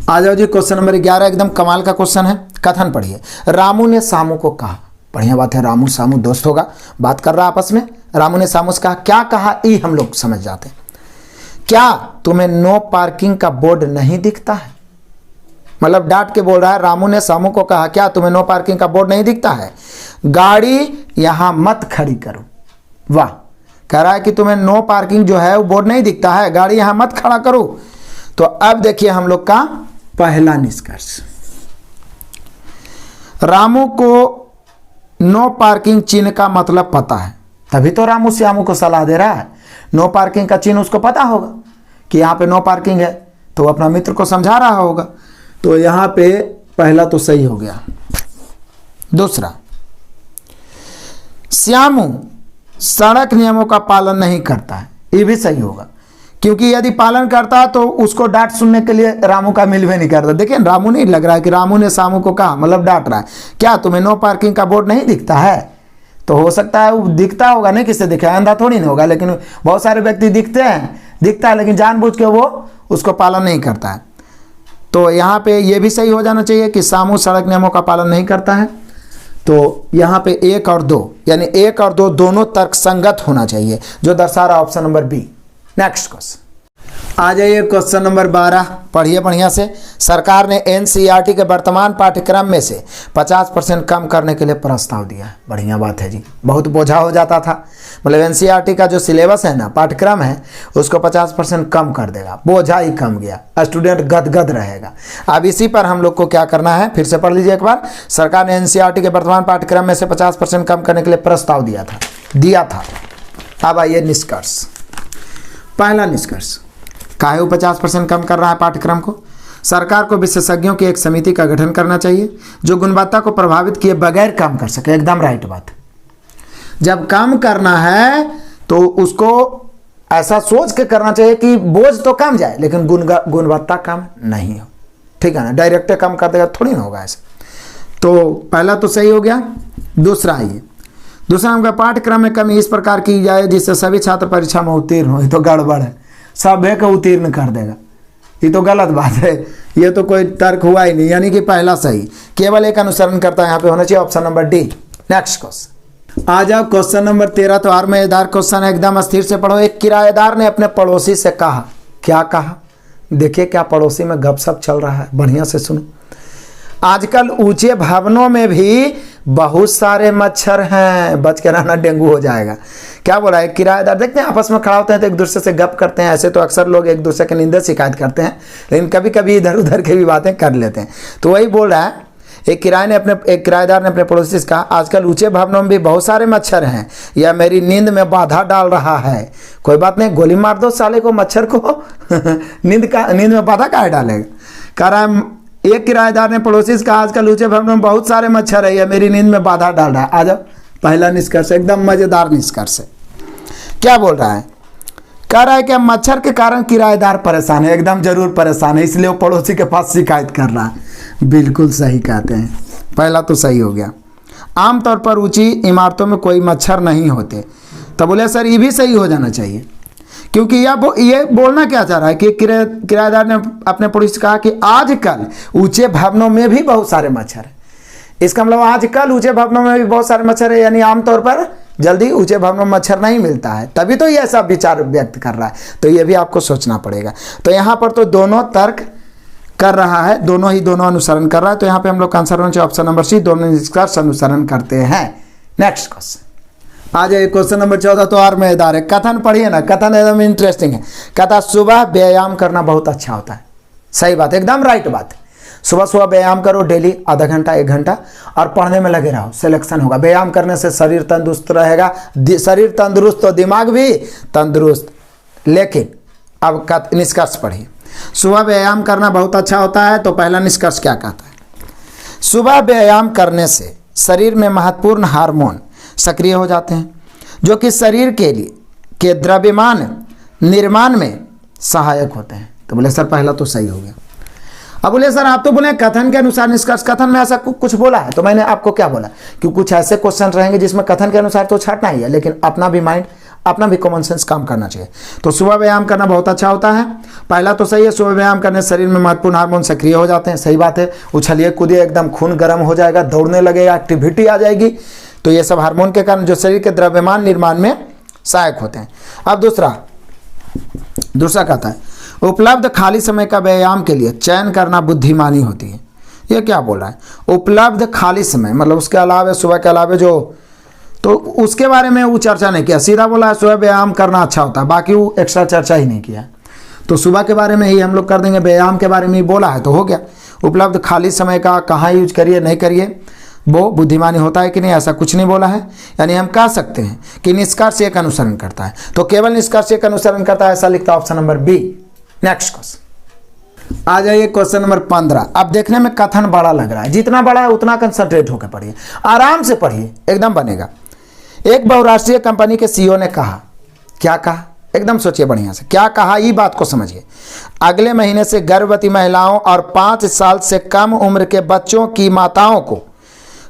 आ जाओ जी, क्वेश्चन नंबर 11 एकदम कमाल का क्वेश्चन है। कथन पढ़िए, रामू ने सामू को कहा, बढ़िया बात है, रामू सामू दोस्त होगा, बात कर रहा आपस में। रामू ने सामू से कहा, क्या कहा ई हम लोग समझ जाते हैं, क्या तुम्हें नो पार्किंग का बोर्ड नहीं दिखता है? मतलब डांट के बोल रहा है, रामू ने सामू को कहा क्या तुम्हें नो पार्किंग का बोर्ड नहीं दिखता है, गाड़ी यहां मत खड़ी करो। वाह, कह रहा है कि तुम्हें नो पार्किंग जो है वो बोर्ड नहीं दिखता है, गाड़ी यहां मत खड़ा करो। तो अब देखिए हम लोग का पहला निष्कर्ष, रामू को नो पार्किंग चिन्ह का मतलब पता है, तभी तो रामू श्यामू को सलाह दे रहा है। नो पार्किंग का चिन्ह उसको पता होगा कि यहाँ पे नो पार्किंग है, तो अपना मित्र को समझा रहा होगा। तो यहाँ पे पहला तो सही हो गया। दूसरा, श्यामू सड़क नियमों का पालन नहीं करता है, ये भी सही होगा, क्योंकि यदि पालन करता तो उसको डांट सुनने के लिए रामू का मिल भी नहीं करता। देखिए रामू नहीं लग रहा है कि रामू ने सामू को कहा, मतलब डांट रहा है, क्या तुम्हें नो पार्किंग का बोर्ड नहीं दिखता है? तो हो सकता है वो दिखता होगा, नहीं किससे दिखा, अंधा थोड़ी नहीं होगा, लेकिन बहुत सारे व्यक्ति दिखता है लेकिन जानबूझ के वो उसको पालन नहीं करता है। तो यहाँ पे ये भी सही हो जाना चाहिए कि सामू सड़क नियमों का पालन नहीं करता है। तो यहाँ पे 1 और 2 यानी 1 और 2 दोनों तर्क संगत होना चाहिए, जो दर्शा रहा option number B. Next question आ जाइए, क्वेश्चन नंबर 12 पढ़िए बढ़िया से। सरकार ने एनसीईआरटी के वर्तमान पाठ्यक्रम में से 50% कम करने के लिए प्रस्ताव दिया है। बढ़िया बात है जी, बहुत बोझा हो जाता था, मतलब एनसीईआरटी का जो सिलेबस है ना, पाठ्यक्रम है, उसको 50% कम कर देगा, बोझा ही कम गया, स्टूडेंट गदगद रहेगा। अब इसी पर हम लोग को क्या करना है, फिर से पढ़ लीजिए एक बार। सरकार ने एनसीईआरटी के वर्तमान पाठ्यक्रम में से 50% कम करने के लिए प्रस्ताव दिया था। अब आइए निष्कर्ष। पहला निष्कर्ष, काहे वो 50% कम कर रहा है पाठ्यक्रम को? सरकार को विशेषज्ञों की एक समिति का गठन करना चाहिए जो गुणवत्ता को प्रभावित किए बगैर काम कर सके। एकदम राइट बात। जब काम करना है तो उसको ऐसा सोच के करना चाहिए कि बोझ तो कम जाए लेकिन गुणवत्ता कम नहीं हो, ठीक है ना? डायरेक्ट कम कर देगा थोड़ी ना होगा ऐसे। तो पहला तो सही हो गया। दूसरा आइए, दूसरा हमका पाठ्यक्रम में कमी इस प्रकार की जाए जिससे सभी छात्र परीक्षा में उत्तीर्ण हो। ये तो गड़बड़ है, सब को उत्तीर्ण कर देगा, ये तो गलत बात है, ये तो कोई तर्क हुआ ही नहीं। यानी कि पहला सही, केवल एक अनुसरण करता है, यहाँ पे होना चाहिए option number D. Next question आ जाओ, क्वेश्चन नंबर 13 तो और मजेदार क्वेश्चन है, एकदम अस्थिर से पढ़ो। एक किराएदार ने अपने पड़ोसी से कहा, क्या कहा? देखिए क्या पड़ोसी में गपशप चल रहा है, बढ़िया से सुनो। आजकल ऊंचे भवनों में भी बहुत सारे मच्छर हैं, बच के रहना डेंगू हो जाएगा। क्या बोला है? किराएदार देखते हैं आपस में खड़ा होते हैं तो एक दूसरे से गप करते हैं, ऐसे तो अक्सर लोग एक दूसरे के निंदा शिकायत करते हैं, लेकिन कभी कभी इधर उधर की भी बातें कर लेते हैं। तो वही बोल रहा है, एक किराएदार ने अपने पड़ोसी से कहा, आजकल ऊंचे भवनों में भी बहुत सारे मच्छर हैं, यह मेरी नींद में बाधा डाल रहा है। कोई बात नहीं, गोली मार दो साले को, मच्छर को नींद में बाधा काहे डालेगा? कह रहा है एक किराएदार ने पड़ोसी से कहा, आजकल ऊंचे भवनों में बहुत सारे मच्छर है, यह मेरी नींद में बाधा डाल रहा है। आ जाओ, पहला निष्कर्ष एकदम मजेदार निष्कर्ष है। क्या बोल रहा है? कह रहा है कि मच्छर के कारण किराएदार परेशान है, एकदम जरूर परेशान है, इसलिए वो पड़ोसी के पास शिकायत कर रहा है। बिल्कुल सही कहते हैं, पहला तो सही हो गया। आमतौर पर ऊंची इमारतों में कोई मच्छर नहीं होते। तो बोले सर ये भी सही हो जाना चाहिए, क्योंकि ये बोलना क्या चाह रहा है कि किराएदार ने अपने पड़ोसी से कहा कि आजकल ऊंचे भवनों में भी बहुत सारे मच्छर हैं। इसका मतलब आजकल ऊंचे भवनों में भी बहुत सारे मच्छर है, यानी आमतौर पर जल्दी ऊंचे भवनों में मच्छर नहीं मिलता है, तभी तो ये ऐसा विचार व्यक्त कर रहा है। तो ये भी आपको सोचना पड़ेगा। तो यहाँ पर तो दोनों तर्क कर रहा है, दोनों अनुसरण कर रहा है। तो यहाँ पे हम लोग का आंसर होना चाहिए ऑप्शन नंबर सी, दोनों निष्कर्ष अनुसरण करते हैं। नेक्स्ट क्वेश्चन आ जाए, क्वेश्चन नंबर 14 तो और मजेदार है। कथन पढ़िए ना, कथन एकदम इंटरेस्टिंग है। कहता सुबह व्यायाम करना बहुत अच्छा होता है। सही बात, एकदम राइट बात है। सुबह व्यायाम करो डेली, आधा घंटा 1 घंटा, और पढ़ने में लगे रहो, सिलेक्शन होगा। व्यायाम करने से शरीर तंदुरुस्त रहेगा, शरीर तंदुरुस्त तो दिमाग भी तंदुरुस्त। लेकिन अब निष्कर्ष पढ़िए, सुबह व्यायाम करना बहुत अच्छा होता है। तो पहला निष्कर्ष क्या कहता है? सुबह व्यायाम करने से शरीर में महत्वपूर्ण हार्मोन सक्रिय हो जाते हैं जो कि शरीर के द्रव्यमान निर्माण में सहायक होते हैं। तो बोले सर पहला तो सही हो गया। अब बोले सर आप तो बोले कथन के अनुसार निष्कर्ष, कथन में ऐसा कुछ बोला है? तो मैंने आपको क्या बोला कि कुछ ऐसे क्वेश्चन रहेंगे जिसमें कथन के अनुसार तो छाटना ही है, लेकिन अपना भी माइंड, अपना भी कॉमन सेंस काम करना चाहिए। तो सुबह व्यायाम करना बहुत अच्छा होता है, पहला तो सही है। सुबह व्यायाम करने से शरीर में महत्वपूर्ण हार्मोन सक्रिय हो जाते हैं। सही बात है, उछलिए कूदिए, एकदम खून गर्म हो जाएगा, दौड़ने लगेगा, एक्टिविटी आ जाएगी। तो ये सब हार्मोन के कारण जो शरीर के द्रव्यमान निर्माण में सहायक होते हैं। अब दूसरा कहता है उपलब्ध खाली समय का व्यायाम के लिए चयन करना बुद्धिमानी होती है। ये क्या बोल रहा है? उपलब्ध खाली समय मतलब उसके अलावा, सुबह के अलावा जो, तो उसके बारे में वो चर्चा नहीं किया, सीधा बोला है सुबह व्यायाम करना अच्छा होता है, बाकी वो एक्स्ट्रा चर्चा ही नहीं किया। तो सुबह के बारे में ही हम लोग कर देंगे, व्यायाम के बारे में ही बोला है तो हो गया। उपलब्ध खाली समय का कहाँ यूज करिए नहीं करिए, वो बुद्धिमानी होता है कि नहीं, ऐसा कुछ नहीं बोला है। यानी हम कह सकते हैं कि निष्कर्ष एक अनुसरण करता है। तो केवल निष्कर्ष एक अनुसरण करता है, ऐसा लिखता है option number B. Next question आ जाइए, क्वेश्चन नंबर 15। अब देखने में कथन बड़ा लग रहा है, जितना बड़ा है उतना कंसंट्रेट होकर पढ़िए, आराम से पढ़िए, एकदम बनेगा। एक बहुराष्ट्रीय कंपनी के सीईओ ने कहा, क्या कहा? एकदम सोचिए बढ़िया से, क्या कहा ये बात को समझिए। अगले महीने से गर्भवती महिलाओं और 5 साल से कम उम्र के बच्चों की माताओं को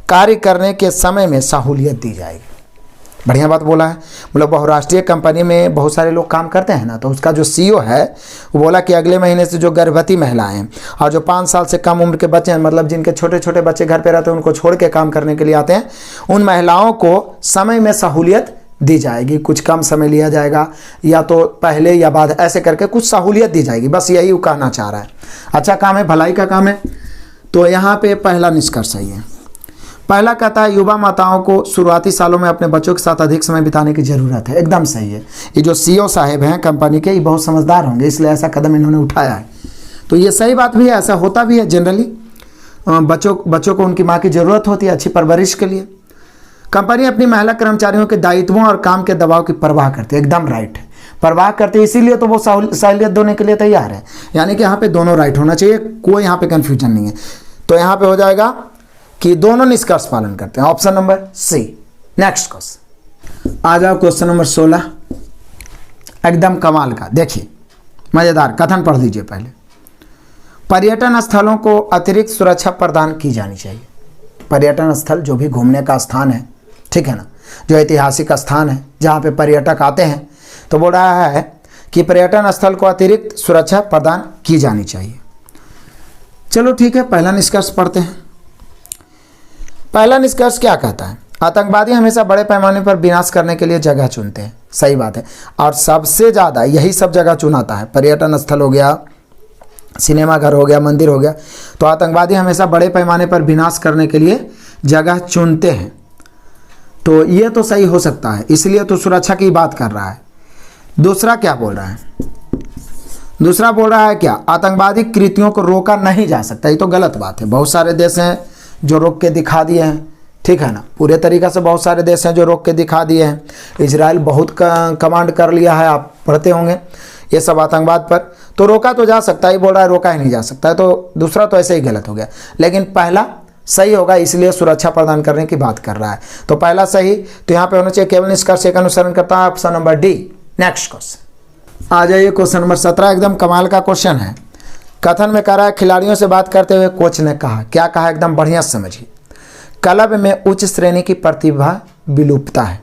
कार्य करने के समय में सहूलियत दी जाएगी। बढ़िया बात बोला है। मतलब बहुराष्ट्रीय कंपनी में बहुत सारे लोग काम करते हैं ना, तो उसका जो सीईओ है वो बोला कि अगले महीने से जो गर्भवती महिलाएं हैं और जो 5 साल से कम उम्र के बच्चे हैं, मतलब जिनके छोटे छोटे बच्चे घर पे रहते हैं, उनको छोड़ के काम करने के लिए आते हैं, उन महिलाओं को समय में सहूलियत दी जाएगी। कुछ कम समय लिया जाएगा, या तो पहले या बाद, ऐसे करके कुछ सहूलियत दी जाएगी। बस यही वो कहना चाह रहा है। अच्छा काम है, भलाई का काम है। तो यहाँ पे पहला निष्कर्ष सही है। पहला कहता है युवा माताओं को शुरुआती सालों में अपने बच्चों के साथ अधिक समय बिताने की जरूरत है। एकदम सही है। ये जो सीईओ साहब हैं कंपनी के, ये बहुत समझदार होंगे, इसलिए ऐसा कदम इन्होंने उठाया है। तो ये सही बात भी है, ऐसा होता भी है जनरली। बच्चों को उनकी माँ की ज़रूरत होती है अच्छी परवरिश के लिए। कंपनी अपनी महिला कर्मचारियों के दायित्वों और काम के दबाव की परवाह करती है। एकदम राइट है। प्रवाह करते हैं, इसीलिए तो वो सहूलियत देने के लिए तैयार है। यानी कि यहाँ पे दोनों राइट होना चाहिए, कोई यहाँ पे कंफ्यूजन नहीं है। तो यहाँ पे हो जाएगा कि दोनों निष्कर्ष पालन करते हैं, option number C. Next question आ जाओ, क्वेश्चन नंबर 16, एकदम कमाल का। देखिए मजेदार कथन पढ़ लीजिए पहले। पर्यटन स्थलों को अतिरिक्त सुरक्षा प्रदान की जानी चाहिए। पर्यटन स्थल जो भी घूमने का स्थान है, ठीक है ना, जो ऐतिहासिक स्थान है जहाँ पे पर्यटक आते हैं, तो बोल रहा है कि पर्यटन स्थल को अतिरिक्त सुरक्षा प्रदान की जानी चाहिए। चलो ठीक है, पहला निष्कर्ष पढ़ते हैं। पहला निष्कर्ष क्या कहता है? आतंकवादी हमेशा बड़े पैमाने पर विनाश करने के लिए जगह चुनते हैं। सही बात है, और सबसे ज़्यादा यही सब जगह चुनाता है। पर्यटन स्थल हो गया, सिनेमा घर हो गया, मंदिर हो गया, तो आतंकवादी हमेशा बड़े पैमाने पर विनाश करने के लिए जगह चुनते हैं। तो ये तो सही हो सकता है, इसलिए तो सुरक्षा की बात कर रहा है। दूसरा क्या बोल रहा है? दूसरा बोल रहा है क्या? आतंकवादी कृतियों को रोका नहीं जा सकता। ये तो गलत बात है। बहुत सारे देश हैं जो रोक के दिखा दिए हैं, ठीक है ना, पूरे तरीक़ा से बहुत सारे देश हैं जो रोक के दिखा दिए हैं। इजराइल बहुत कमांड कर लिया है, आप पढ़ते होंगे ये सब आतंकवाद पर। तो रोका तो जा सकता है, बोल रहा है रोका ही नहीं जा सकता है, तो दूसरा तो ऐसे ही गलत हो गया। लेकिन पहला सही होगा, इसलिए सुरक्षा प्रदान करने की बात कर रहा है। तो पहला सही, तो यहाँ पे होना चाहिए केवल निष्कर्ष एक अनुसरण करता है, option number D. Next question आ जाइए, क्वेश्चन नंबर 17, एकदम कमाल का क्वेश्चन है। कथन में कह रहा है खिलाड़ियों से बात करते हुए कोच ने कहा, क्या कहा एकदम बढ़िया समझिए। क्लब में उच्च श्रेणी की प्रतिभा विलुप्तता है,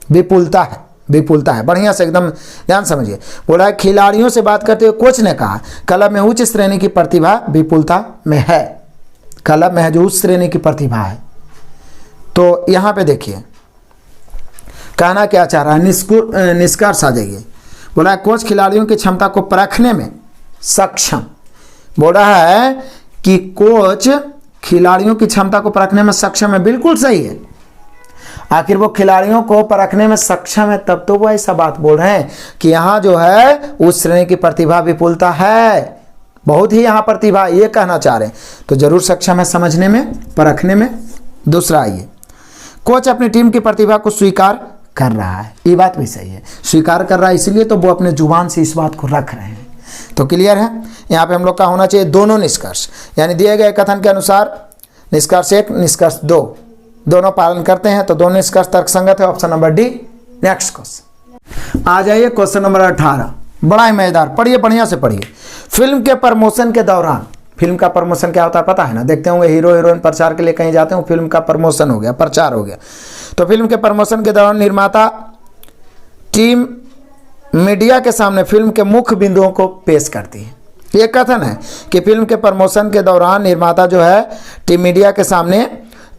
विपुलता है, विपुलता है। बढ़िया से एकदम ध्यान समझिए। बोला है खिलाड़ियों से बात करते हुए कोच ने कहा क्लब में उच्च श्रेणी की प्रतिभा विपुलता में है। क्लब में है जो उच्च श्रेणी की प्रतिभा है। तो यहाँ पे देखिए कहना क्या चाह रहा है, निष्कर्ष आ जाइए। बोला है कोच खिलाड़ियों की क्षमता को परखने में सक्षम। बोल रहा है कि कोच खिलाड़ियों की क्षमता को परखने में सक्षम है। बिल्कुल सही है। आखिर वो खिलाड़ियों को परखने में सक्षम है, तब तो वो ऐसा बात बोल रहे हैं कि यहाँ जो है उस श्रेणी की प्रतिभा विपुलता है, बहुत ही यहाँ प्रतिभा, ये कहना चाह रहे हैं। तो जरूर सक्षम है समझने में, परखने में। दूसरा आइए, कोच अपनी टीम की प्रतिभा को स्वीकार कर रहा है। ये बात भी सही है, स्वीकार कर रहा है, इसलिए तो वो अपने जुबान से इस बात को रख रहे हैं। तो क्लियर है, यहाँ पे हम लोग का होना चाहिए दोनों निष्कर्ष, यानी दिए गए कथन के अनुसार निष्कर्ष 1 निष्कर्ष 2 दोनों पालन करते हैं, तो दोनों निष्कर्ष तर्कसंगत है, option number D. Next question आ जाइए, क्वेश्चन नंबर 18, बड़ा ही मजेदार, पढ़िए बढ़िया से पढ़िए। फिल्म के प्रमोशन के दौरान, फिल्म का प्रमोशन क्या होता है पता है ना, देखते होंगे हीरो हीरोइन प्रचार के लिए कहीं जाते हो, फिल्म का प्रमोशन हो गया, प्रचार हो गया। तो फिल्म के प्रमोशन के दौरान निर्माता टीम मीडिया के सामने फिल्म के मुख्य बिंदुओं को पेश करती है। ये कथन है कि फिल्म के प्रमोशन के दौरान निर्माता जो है टीम मीडिया के सामने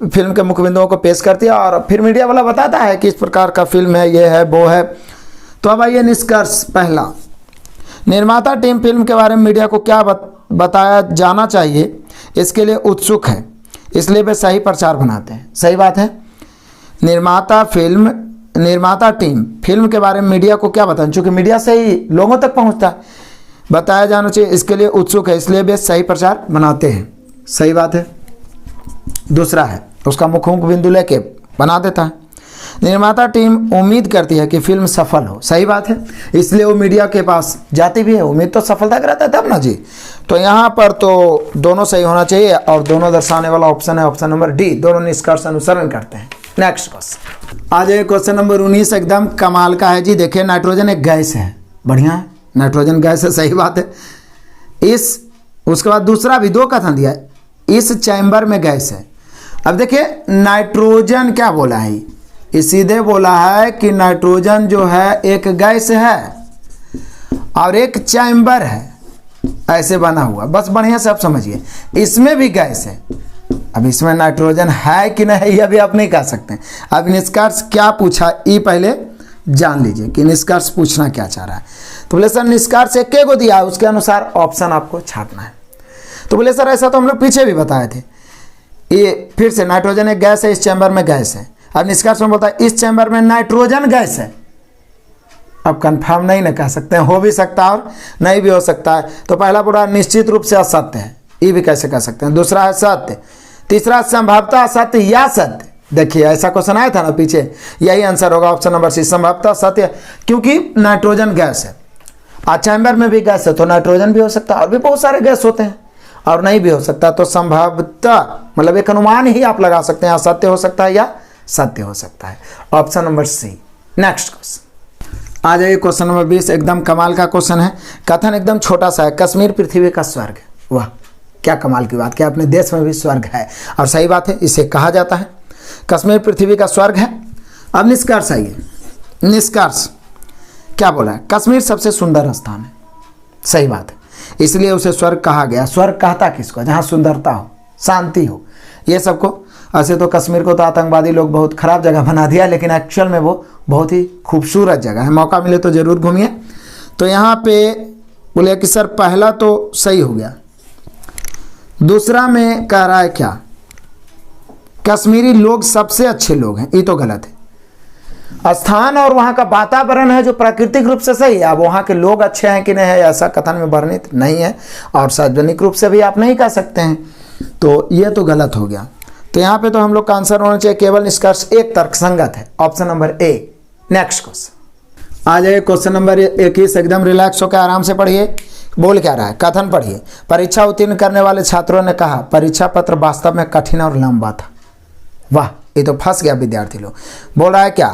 फिल्म के मुख्य बिंदुओं को पेश करती है, और फिर मीडिया वाला बताता है कि इस प्रकार का फिल्म है, ये है, वो है। तो अब आइए निष्कर्ष पहला, निर्माता टीम फिल्म के बारे में मीडिया को क्या बताया जाना चाहिए इसके लिए उत्सुक है, इसलिए वे सही प्रचार बनाते हैं। सही बात है। निर्माता टीम फिल्म के बारे में मीडिया को क्या बताएं, चूँकि मीडिया से ही लोगों तक पहुंचता है, बताया जाना चाहिए, इसके लिए उत्सुक है, इसलिए वे सही प्रचार बनाते हैं। सही बात है। दूसरा है उसका मुख्य बिंदु लेके बना देता है। निर्माता टीम उम्मीद करती है कि फिल्म सफल हो। सही बात है, इसलिए वो मीडिया के पास जाती भी है, उम्मीद तो सफलता का रहता है तब ना जी। तो यहाँ पर तो दोनों सही होना चाहिए, और दोनों दर्शाने वाला ऑप्शन है ऑप्शन नंबर डी। दोनों निष्कर्ष अनुसरण करते हैं। नेक्स्ट क्वेश्चन आ जाए, क्वेश्चन नंबर 19, एकदम कमाल का है जी। देखिए नाइट्रोजन एक गैस है, बढ़िया है, नाइट्रोजन गैस है, सही बात है। उसके बाद दूसरा भी 2 कथन दिया है, इस चैम्बर में गैस है। अब देखिए नाइट्रोजन क्या बोला है, ये सीधे बोला है कि नाइट्रोजन जो है एक गैस है और एक चैम्बर है, ऐसे बना हुआ, बस बढ़िया से आप समझिए। इसमें भी गैस है, अब इसमें नाइट्रोजन है कि नहीं ये भी आप नहीं कह सकते। अब निष्कर्ष क्या पूछा ये पहले जान लीजिए कि निष्कर्ष पूछना क्या चाह रहा है। तो बोले सर निष्कर्ष एक को दिया है, उसके अनुसार ऑप्शन आपको छाटना है। तो बोले सर ऐसा तो हम लोग पीछे भी बताए थे। ये फिर से नाइट्रोजन एक गैस है, इस चैम्बर में गैस है। अब निष्कर्ष में बोलता है इस चैम्बर में नाइट्रोजन गैस है। अब कंफर्म नहीं ना कह सकते हैं, हो भी सकता है और नहीं भी हो सकता है। तो पहला पूरा निश्चित रूप से असत्य है, ये भी कैसे कह सकते हैं। दूसरा है सत्य, तीसरा संभवतः असत्य या सत्य, देखिए ऐसा क्वेश्चन आया था ना पीछे, यही आंसर होगा ऑप्शन नंबर सी, संभवतः सत्य, क्योंकि नाइट्रोजन गैस है। चैम्बर में भी गैस है तो नाइट्रोजन भी हो सकता है, और भी बहुत सारे गैस होते हैं, और नहीं भी हो सकता। तो संभवतः मतलब एक अनुमान ही आप लगा सकते हैं, असत्य हो सकता है या सत्य हो सकता है। Option number C. Next question आ जाइए, क्वेश्चन नंबर 20, एकदम कमाल का क्वेश्चन है। कथन एकदम छोटा सा है, कश्मीर पृथ्वी का स्वर्ग है। वाह क्या कमाल की बात, क्या अपने देश में भी स्वर्ग है, और सही बात है, इसे कहा जाता है कश्मीर पृथ्वी का स्वर्ग है। अब निष्कर्ष आइए, निष्कर्ष क्या बोला है, कश्मीर सबसे सुंदर स्थान है, सही बात है, इसलिए उसे स्वर्ग कहा गया। स्वर्ग कहता किसको, जहाँ सुंदरता हो, शांति हो, ये सबको। ऐसे तो कश्मीर को तो आतंकवादी लोग बहुत खराब जगह बना दिया, लेकिन एक्चुअल में वो बहुत ही खूबसूरत जगह है, मौका मिले तो ज़रूर घूमिए। तो यहाँ पे बोले कि सर पहला तो सही हो गया, दूसरा में कह रहा है क्या, कश्मीरी लोग सबसे अच्छे लोग हैं, ये तो गलत है। स्थान और वहाँ का वातावरण है जो प्राकृतिक रूप से सही है, अब वहाँ के लोग अच्छे हैं कि नहीं है ऐसा कथन में वर्णित नहीं है, और सार्वजनिक रूप से भी आप नहीं कह सकते हैं, तो ये तो गलत हो गया। तो यहाँ पे तो हम लोग का आंसर होना चाहिए केवल निष्कर्ष एक तर्कसंगत है, option number A. Next question आ जाइए, क्वेश्चन नंबर 21, एकदम रिलैक्स होकर आराम से पढ़िए। बोल क्या रहा है, कथन पढ़िए। परीक्षा उत्तीर्ण करने वाले छात्रों ने कहा परीक्षा पत्र वास्तव में कठिन और लंबा था। वाह ये तो फंस गया विद्यार्थी लोग। बोल रहा है क्या,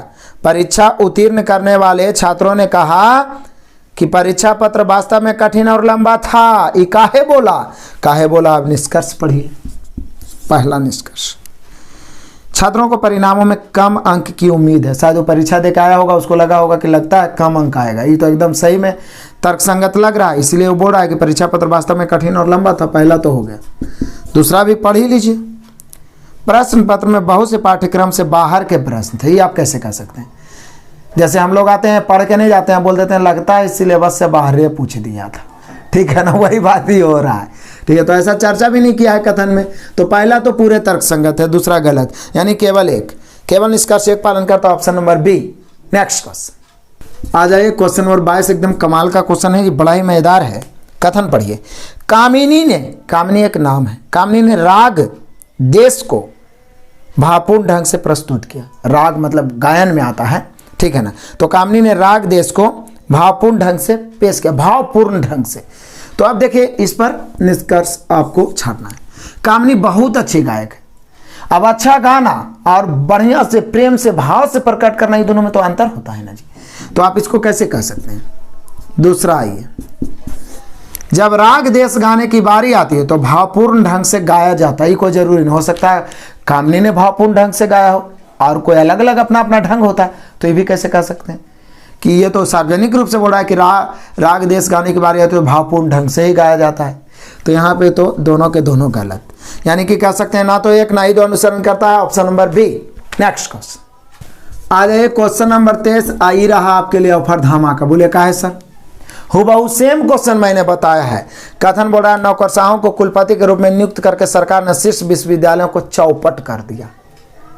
परीक्षा उत्तीर्ण करने वाले छात्रों ने कहा कि परीक्षा पत्र वास्तव में कठिन और लंबा था। ये काहे बोला, अब निष्कर्ष पढ़िए। पहला निष्कर्ष, छात्रों को परिणामों में कम अंक की उम्मीद है। शायद वो परीक्षा दे के आया होगा, उसको लगा होगा कि लगता है कम अंक आएगा। ये तो एकदम सही में तर्कसंगत लग रहा है, इसलिए वो बोल रहा है कि परीक्षा पत्र वास्तव में कठिन और लंबा था। पहला तो हो गया, दूसरा भी पढ़ ही लीजिए। प्रश्न पत्र में बहुत से पाठ्यक्रम से बाहर के प्रश्न थे, ये आप कैसे कह सकते हैं। जैसे हम लोग आते हैं पढ़ के नहीं जाते हैं, बोल देते हैं लगता है इस सिलेबस से बाहर ये पूछ दिया था, ठीक है ना, वही बात ही हो रहा है, ठीक है। तो ऐसा चर्चा भी नहीं किया है कथन में। तो पहला तो पूरे तर्कसंगत है, दूसरा गलत, यानी केवल एक, केवल निष्कर्ष एक पालन करता, option number B. Next question आ जाइए, क्वेश्चन नंबर 22, एकदम कमाल का क्वेश्चन है, ये बड़ा ही मजेदार है। कथन पढ़िए। कामिनी एक नाम है, कामिनी ने राग देश को भावपूर्ण ढंग से प्रस्तुत किया। राग मतलब गायन में आता है, ठीक है ना। तो कामिनी ने राग देश को भावपूर्ण ढंग से पेश किया, भावपूर्ण ढंग से। तो अब देखिए इस पर निष्कर्ष आपको छापना है। कामिनी बहुत अच्छी गायक है। अब अच्छा गाना और बढ़िया से प्रेम से भाव से प्रकट करना, ये दोनों में तो अंतर होता है ना जी। तो आप इसको कैसे कह सकते हैं। दूसरा आइए, जब राग देश गाने की बारी आती है तो भावपूर्ण ढंग से गाया जाता है। ये कोई जरूरी नहीं, हो सकता है कामिनी ने भावपूर्ण ढंग से गाया हो और कोई अलग अलग अपना अपना ढंग होता है। तो ये भी कैसे कह सकते हैं कि ये तो सार्वजनिक रूप से बोल रहा है कि राग देश गाने की बारी आती है तो भावपूर्ण ढंग से ही गाया जाता है। तो यहाँ पे तो दोनों के दोनों गलत, यानी कि कह सकते हैं ना तो एक ना ही दो अनुसरण करता है, option number B. Next question आ जाए, क्वेश्चन नंबर 23 आ ही रहा आपके लिए ऑफर धमाका। बोले का है सर, हुबहू सेम क्वेश्चन मैंने बताया है। कथन बोल रहा है नौकरशाहों को कुलपति के रूप में नियुक्त करके सरकार ने शीर्ष विश्वविद्यालयों को चौपट कर दिया।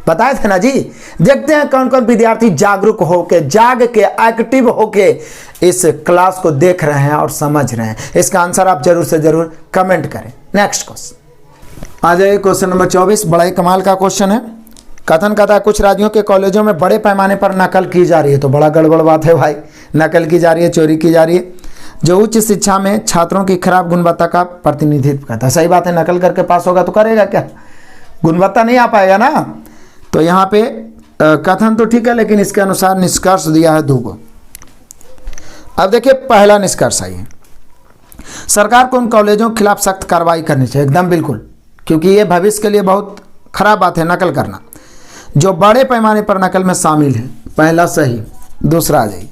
बताए थे ना जी। देखते हैं कौन कौन विद्यार्थी जागरूक होके, जाग के, एक्टिव होके इस क्लास को देख रहे हैं और समझ रहे हैं। इसका आंसर आप जरूर से जरूर कमेंट करें। नेक्स्ट क्वेश्चन आ जाए, क्वेश्चन नंबर 24, बड़ा ही कमाल का क्वेश्चन है। कथन कहता है कुछ राज्यों के कॉलेजों में बड़े पैमाने पर नकल की जा रही है। तो बड़ा गड़बड़ बात है भाई, नकल की जा रही है, चोरी की जा रही है, जो उच्च शिक्षा में छात्रों की खराब गुणवत्ता का प्रतिनिधित्व करता है। सही बात है, नकल करके पास होगा तो करेगा क्या, गुणवत्ता नहीं आ पाएगा ना। तो यहाँ पे कथन तो ठीक है, लेकिन इसके अनुसार निष्कर्ष दिया है 2 को। अब देखिए पहला निष्कर्ष आइए, सरकार को उन कॉलेजों के खिलाफ सख्त कार्रवाई करनी चाहिए। एकदम बिल्कुल, क्योंकि ये भविष्य के लिए बहुत खराब बात है नकल करना, जो बड़े पैमाने पर नकल में शामिल है। पहला सही। दूसरा आ जाइए,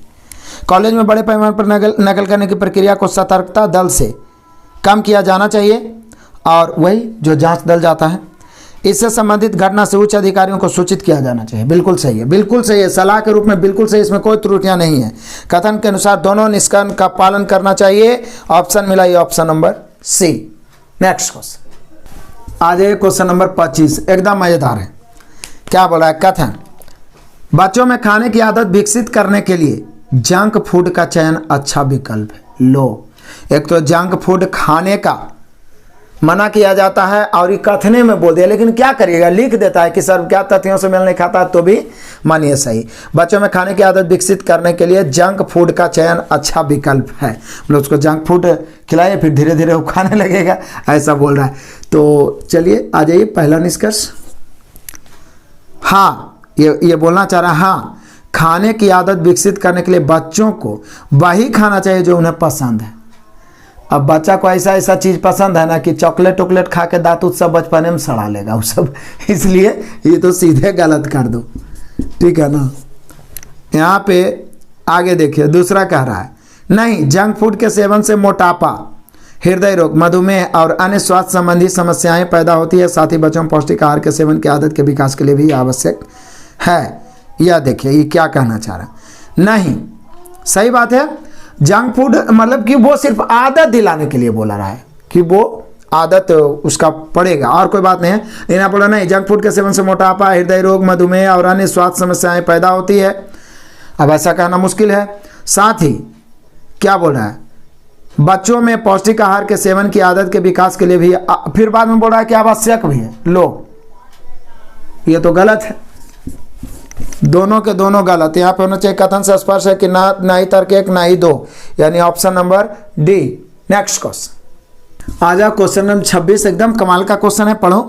कॉलेज में बड़े पैमाने पर नकल करने की प्रक्रिया को सतर्कता दल से कम किया जाना चाहिए, और वही जो जांच दल जाता है इससे संबंधित घटना से उच्च अधिकारियों को सूचित किया जाना चाहिए। बिल्कुल सही है, बिल्कुल सही है, सलाह के रूप में बिल्कुल सही, इसमें कोई त्रुटियां नहीं है। कथन के अनुसार दोनों निष्कर्ष का पालन करना चाहिए। ऑप्शन मिला ये option number C. Next question आ जाइए, क्वेश्चन नंबर 25, एकदम मजेदार है। क्या बोला है, कथन बच्चों में खाने की आदत विकसित करने के लिए जंक फूड का चयन अच्छा विकल्प है। लो, एक तो जंक फूड खाने का मना किया जाता है और ये कथने में बोल दिया, लेकिन क्या करिएगा, लिख देता है कि सर क्या तथ्यों से मेल नहीं खाता, तो भी मानिए सही। बच्चों में खाने की आदत विकसित करने के लिए जंक फूड का चयन अच्छा विकल्प है। मतलब उसको जंक फूड खिलाइए, फिर धीरे धीरे वो खाने लगेगा, ऐसा बोल रहा है। तो चलिए आ जाइए पहला निष्कर्ष। हाँ, ये बोलना चाह रहा है, हाँ, खाने की आदत विकसित करने के लिए बच्चों को वही खाना चाहिए जो उन्हें पसंद है। अब बच्चा को ऐसा ऐसा चीज़ पसंद है ना कि चॉकलेट वॉकलेट खा के दांत सब बचपने में सड़ा लेगा वो सब, इसलिए ये तो सीधे गलत कर दो, ठीक है ना। यहाँ पे आगे देखिए, दूसरा कह रहा है नहीं, जंक फूड के सेवन से मोटापा, हृदय रोग, मधुमेह और अन्य स्वास्थ्य संबंधी समस्याएं पैदा होती है। साथ ही बच्चों में पौष्टिक आहार के सेवन की आदत के विकास के लिए भी आवश्यक है। यह देखिए ये क्या कहना चाह रहा है। नहीं, सही बात है, जंक फूड मतलब कि वो सिर्फ आदत दिलाने के लिए बोला रहा है कि वो आदत उसका पड़ेगा, और कोई बात नहीं है। इन्हें बोला नहीं, जंक फूड के सेवन से मोटापा, हृदय रोग, मधुमेह और अन्य स्वास्थ्य समस्याएं पैदा होती है। अब ऐसा कहना मुश्किल है। साथ ही क्या बोल रहा है, बच्चों में पौष्टिक आहार के सेवन की आदत के विकास के लिए भी, फिर बाद में बोल रहा है कि आवश्यक भी है। लो, ये तो गलत है, दोनों के दोनों गलत। यहाँ पे होना चाहिए कथन से स्पर्श है कि ना ही तर्क एक ना ही दो, यानी option number D. Next question आ जाओ, क्वेश्चन नंबर 26, एकदम कमाल का क्वेश्चन है, पढ़ो,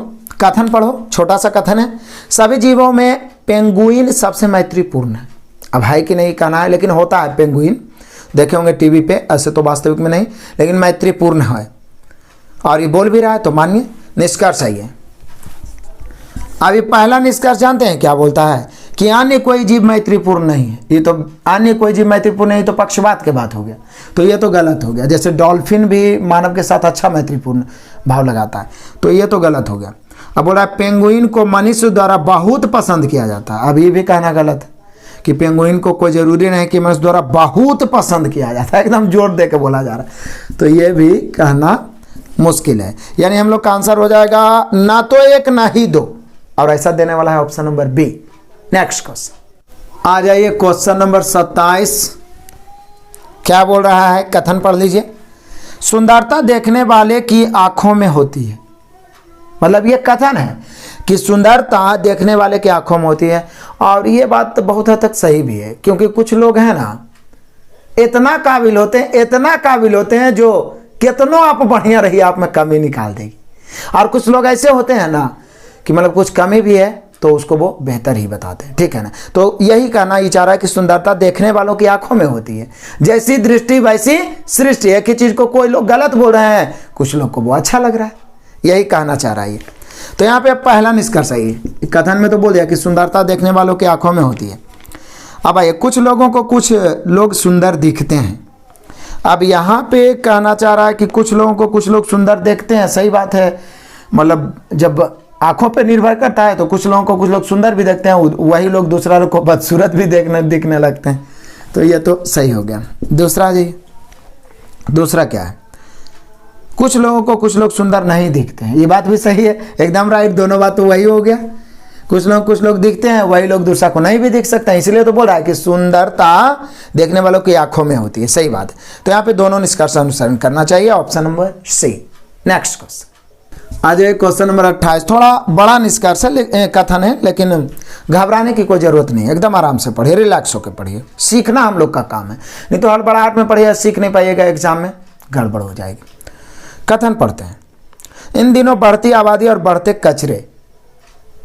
कथन पढ़ो, छोटा सा कथन है। सभी जीवों में पेंगुइन सबसे मैत्रीपूर्ण है। अब है कि नहीं कहना है, लेकिन होता है पेंगुइन, देखे होंगे टीवी पे, ऐसे तो वास्तविक में नहीं, लेकिन मैत्रीपूर्ण है और ये बोल भी रहा है, तो मानिए निष्कर्ष है ये। अभी पहला निष्कर्ष जानते हैं क्या बोलता है कि अन्य कोई जीव मैत्रीपूर्ण नहीं है। ये तो अन्य कोई जीव मैत्रीपूर्ण नहीं, तो पक्षपात के बात हो गया, तो ये तो गलत हो गया। जैसे डॉल्फिन भी मानव के साथ अच्छा मैत्रीपूर्ण भाव लगाता है, तो ये तो गलत हो गया। अब बोला पेंगुइन को मनुष्य द्वारा बहुत पसंद किया जाता है। अब ये भी कहना गलत है कि पेंगुइन को कोई जरूरी नहीं कि मनुष्य द्वारा बहुत पसंद किया जाता है, एकदम जोर दे के बोला जा रहा है, तो ये भी कहना मुश्किल है। यानी हम लोग का आंसर हो जाएगा ना तो एक ना ही दो, और ऐसा देने वाला है option number B. Next question आ जाइए, क्वेश्चन नंबर 27, क्या बोल रहा है, कथन पढ़ लीजिए। सुंदरता देखने वाले की आंखों में होती है। मतलब ये कथन है कि सुंदरता देखने वाले की आंखों में होती है, और ये बात तो बहुत हद तक सही भी है, क्योंकि कुछ लोग हैं ना इतना काबिल होते हैं, इतना काबिल होते हैं जो कितनों आप बढ़िया रहिए आप में कमी निकाल देगी। और कुछ लोग ऐसे होते हैं ना कि मतलब कुछ कमी भी है तो उसको वो बेहतर ही बताते हैं, ठीक है ना। तो यही कहना ये चाह रहा है कि सुंदरता देखने वालों की आंखों में होती है, जैसी दृष्टि वैसी सृष्टि। एक ही चीज को कोई लोग गलत बोल रहे हैं, कुछ लोग को वो अच्छा लग रहा है, यही कहना चाह रहा है। तो यहाँ पे पहला निष्कर्ष है, कथन में तो बोल दिया कि सुंदरता देखने वालों की आंखों में होती है। अब आइए, कुछ लोगों को कुछ लोग सुंदर दिखते हैं। अब यहाँ पे कहना चाह रहा है कि कुछ लोगों को कुछ लोग सुंदर देखते हैं, सही बात है। मतलब जब आंखों पे निर्भर करता है, तो कुछ लोगों को कुछ लोग सुंदर भी देखते हैं, वही लोग दूसरा लोग को बदसूरत भी दिखने लगते हैं, तो ये तो सही हो गया। दूसरा जी, दूसरा क्या है, कुछ लोगों को कुछ लोग सुंदर नहीं दिखते हैं, ये बात भी सही है, एकदम राइट, दोनों बात तो वही हो गया। कुछ लोग दिखते हैं, वही लोग दूसरा को नहीं भी दिख सकते हैं, इसलिए तो बोल रहा है कि सुंदरता देखने वालों की आंखों में होती है, सही बात है। तो यहाँ पे दोनों निष्कर्ष अनुसरण करना चाहिए, option number C. Next question आ जाए, क्वेश्चन नंबर 28, थोड़ा बड़ा निष्कर्ष है, कथन है, लेकिन घबराने की कोई जरूरत नहीं है, एकदम आराम से पढ़िए, रिलैक्स होकर पढ़िए। सीखना हम लोग का काम है, नहीं तो हड़बड़ाहट में पढ़िए, सीख नहीं पाइएगा, एग्जाम में गड़बड़ हो जाएगी। कथन पढ़ते हैं। इन दिनों बढ़ती आबादी और बढ़ते कचरे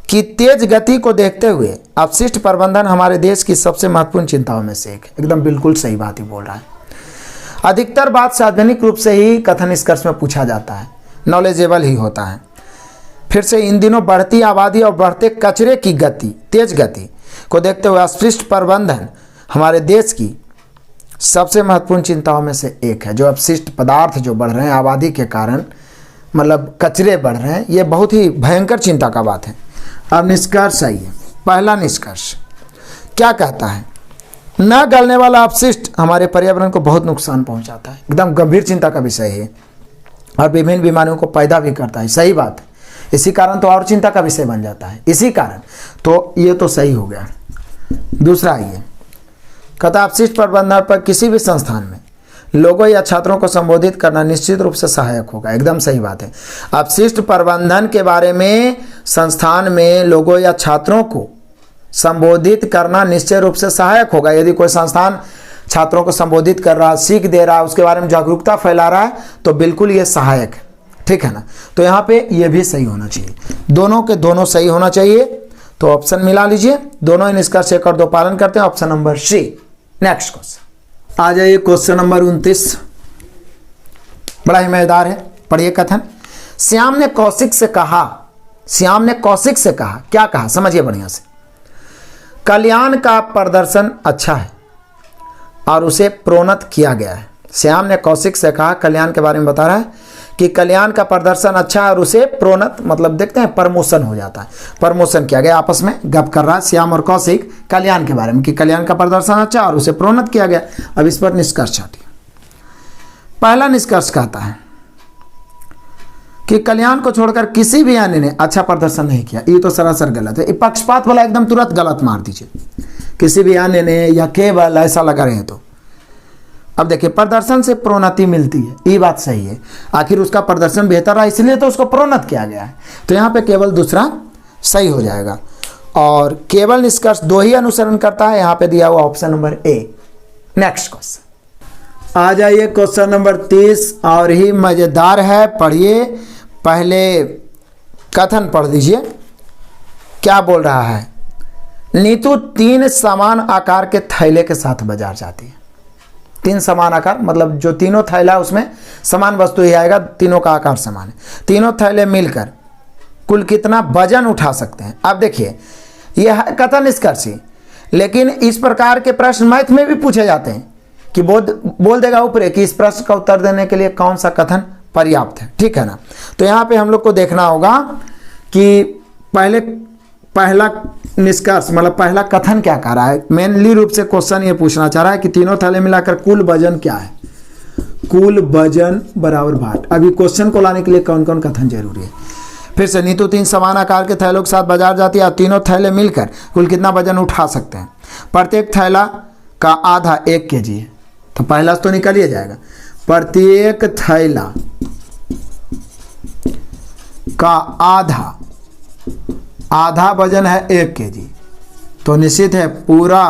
की तेज गति को देखते हुए अपशिष्ट प्रबंधन हमारे देश की सबसे महत्वपूर्ण चिंताओं में से एक है। एकदम बिल्कुल सही बात ही बोल रहा है। अधिकतर बात सार्वजनिक रूप से ही कथन निष्कर्ष में पूछा जाता है, नॉलेजेबल ही होता है। फिर से, इन दिनों बढ़ती आबादी और बढ़ते कचरे की तेज गति को देखते हुए अपशिष्ट प्रबंधन हमारे देश की सबसे महत्वपूर्ण चिंताओं में से एक है। जो अपशिष्ट पदार्थ जो बढ़ रहे हैं आबादी के कारण, मतलब कचरे बढ़ रहे हैं, ये बहुत ही भयंकर चिंता का बात है। अब निष्कर्ष आइए, पहला निष्कर्ष क्या कहता है, न गलने वाला अपशिष्ट हमारे पर्यावरण को बहुत नुकसान पहुंचाता है, एकदम गंभीर चिंता का विषय है, और विभिन्न बीमारियों को पैदा भी करता है, सही बात है। इसी कारण तो और चिंता का विषय बन जाता है, इसी कारण, तो ये तो सही हो गया। दूसरा आइए, कहता अपशिष्ट प्रबंधन पर किसी भी संस्थान में लोगों या छात्रों को संबोधित करना निश्चित रूप से सहायक होगा। एकदम सही बात है। अपशिष्ट प्रबंधन के बारे में संस्थान में लोगों या छात्रों को संबोधित करना निश्चय रूप से सहायक होगा। यदि कोई संस्थान छात्रों को संबोधित कर रहा, सीख दे रहा, उसके बारे में जागरूकता फैला रहा है, तो बिल्कुल ये सहायक है, ठीक है ना। तो यहाँ पे ये भी सही होना चाहिए, दोनों के दोनों सही होना चाहिए। तो ऑप्शन मिला लीजिए, दोनों ही निष्कर्ष 1 और 2 पालन करते हैं। Option number C. Next question आ जाइए, क्वेश्चन नंबर 29, बड़ा ही मजेदार है। पढ़िए कथन। श्याम ने कौशिक से कहा, श्याम ने कौशिक से कहा, क्या कहा समझिए बढ़िया से। कल्याण का प्रदर्शन अच्छा है और उसे प्रोन्नत किया गया है। श्याम ने कौशिक से कहा, कल्याण के बारे में बता रहा है कि कल्याण का प्रदर्शन अच्छा है और उसे प्रोन्नत मतलब देखते हैं प्रमोशन हो जाता है, प्रमोशन किया गया। आपस में गप कर रहा है श्याम और कौशिक कल्याण के बारे में कि कल्याण का प्रदर्शन अच्छा और उसे प्रोन्नत किया गया। अब इस पर निष्कर्ष हटिए। पहला निष्कर्ष कहता है कि कल्याण को छोड़कर किसी भी अन्य ने अच्छा प्रदर्शन नहीं किया। ये तो सरासर गलत है, पक्षपात वाला एकदम तुरंत गलत मार दीजिए। किसी भी अन्य ने या केवल ऐसा लगा रहे तो। अब देखिए, प्रदर्शन से प्रोन्नति मिलती है, ये बात सही है। आखिर उसका प्रदर्शन बेहतर रहा इसलिए तो उसको प्रोन्नत किया गया है। तो यहाँ पे केवल दूसरा सही हो जाएगा। और केवल निष्कर्ष 2 ही अनुसरण करता है, यहाँ पे दिया हुआ option number A. Next question आ जाइए, क्वेश्चन नंबर 30 और ही मजेदार है। पढ़िए, पहले कथन पढ़ दीजिए, क्या बोल रहा है। नीतू 3 समान आकार के थैले के साथ बाजार जाती है। 3 समान आकार मतलब जो तीनों थैला उसमें समान वस्तु ही आएगा, तीनों का आकार समान है। तीनों थैले मिलकर कुल कितना वजन उठा सकते हैं। अब देखिए, यह है कथन निष्कर्षी, लेकिन इस प्रकार के प्रश्न मैथ में भी पूछे जाते हैं कि बोल देगा ऊपर कि इस प्रश्न का उत्तर देने के लिए कौन सा कथन पर्याप्त है, ठीक है ना। तो यहाँ पे हम लोग को देखना होगा कि पहला निष्कर्ष मतलब पहला कथन क्या कर रहा है। मेनली रूप से क्वेश्चन ये पूछना चाह रहा है कि तीनों थैले मिलाकर कुल वजन क्या है, कुल वजन बराबर भाट। अभी क्वेश्चन को लाने के लिए कौन कौन कथन जरूरी है। फिर से, नीतू 3 समान आकार के थैलों के साथ बाजार जाती है और तीनों थैले मिलकर कुल कितना वजन उठा सकते हैं। प्रत्येक थैला का आधा 1 kg है, तो पहला तो निकल ही जाएगा। प्रत्येक थैला का आधा वजन है 1 kg, तो निश्चित है पूरा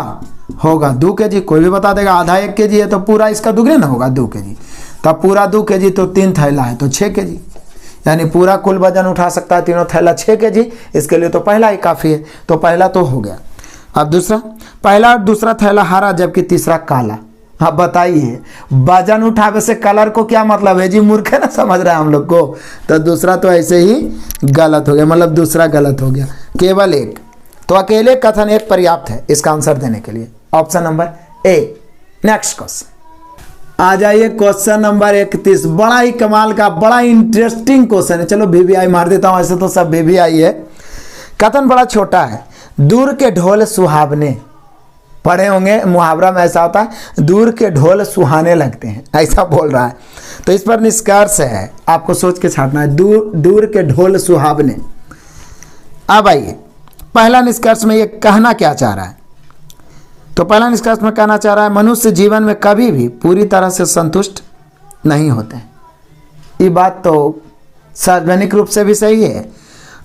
होगा 2 kg। कोई भी बता देगा आधा 1 kg है तो पूरा इसका दुगने ना होगा 2 kg, तब पूरा 2 kg तो 3 थैला है तो 6 kg, यानी पूरा कुल वजन उठा सकता है तीनों थैला 6 kg। इसके लिए तो पहला ही काफ़ी है, तो पहला तो हो गया। अब दूसरा, पहला और दूसरा थैला हरा जबकि तीसरा काला। हाँ बताइए, वजन उठावे से कलर को क्या मतलब है जी, मूर्ख है ना, समझ रहे हैं हम लोग को। तो दूसरा तो ऐसे ही गलत हो गया, मतलब दूसरा गलत हो गया, केवल 1। तो अकेले कथन 1 पर्याप्त है इसका आंसर देने के लिए, option number A. Next question आ जाइए, क्वेश्चन नंबर 31, बड़ा ही कमाल का, बड़ा इंटरेस्टिंग क्वेश्चन है। चलो VVI मार देता हूं, ऐसे तो सब VVI है। कथन बड़ा छोटा है। दूर के ढोल सुहावने, पढ़े होंगे मुहावरा में ऐसा होता है, दूर के ढोल सुहाने लगते हैं, ऐसा बोल रहा है। तो इस पर निष्कर्ष है, आपको सोच के छापना है, दूर के ढोल सुहावने। अब आइए, पहला निष्कर्ष में ये कहना क्या चाह रहा है। तो पहला निष्कर्ष में कहना चाह रहा है, मनुष्य जीवन में कभी भी पूरी तरह से संतुष्ट नहीं होते। ये बात तो सार्वजनिक रूप से भी सही है।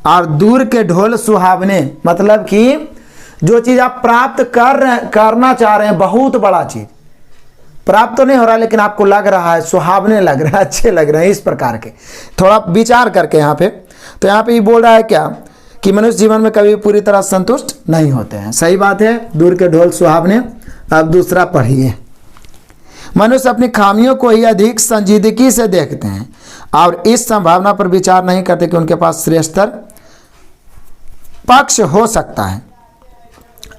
और दूर के ढोल सुहावने मतलब कि जो चीज़ आप प्राप्त करना चाह रहे हैं, बहुत बड़ा चीज़ प्राप्त तो नहीं हो रहा, लेकिन आपको लग रहा है सुहावने लग रहा है, अच्छे लग रहे हैं, इस प्रकार के थोड़ा विचार करके यहाँ पे। तो यहाँ पे ये बोल रहा है क्या कि मनुष्य जीवन में कभी पूरी तरह संतुष्ट नहीं होते हैं। सही बात है, दूर के ढोल सुहावने। अब दूसरा पढ़िए, मनुष्य अपनी खामियों को ही अधिक संजीदगी से देखते हैं और इस संभावना पर विचार नहीं करते कि उनके पास श्रेष्ठतर पक्ष हो सकता है।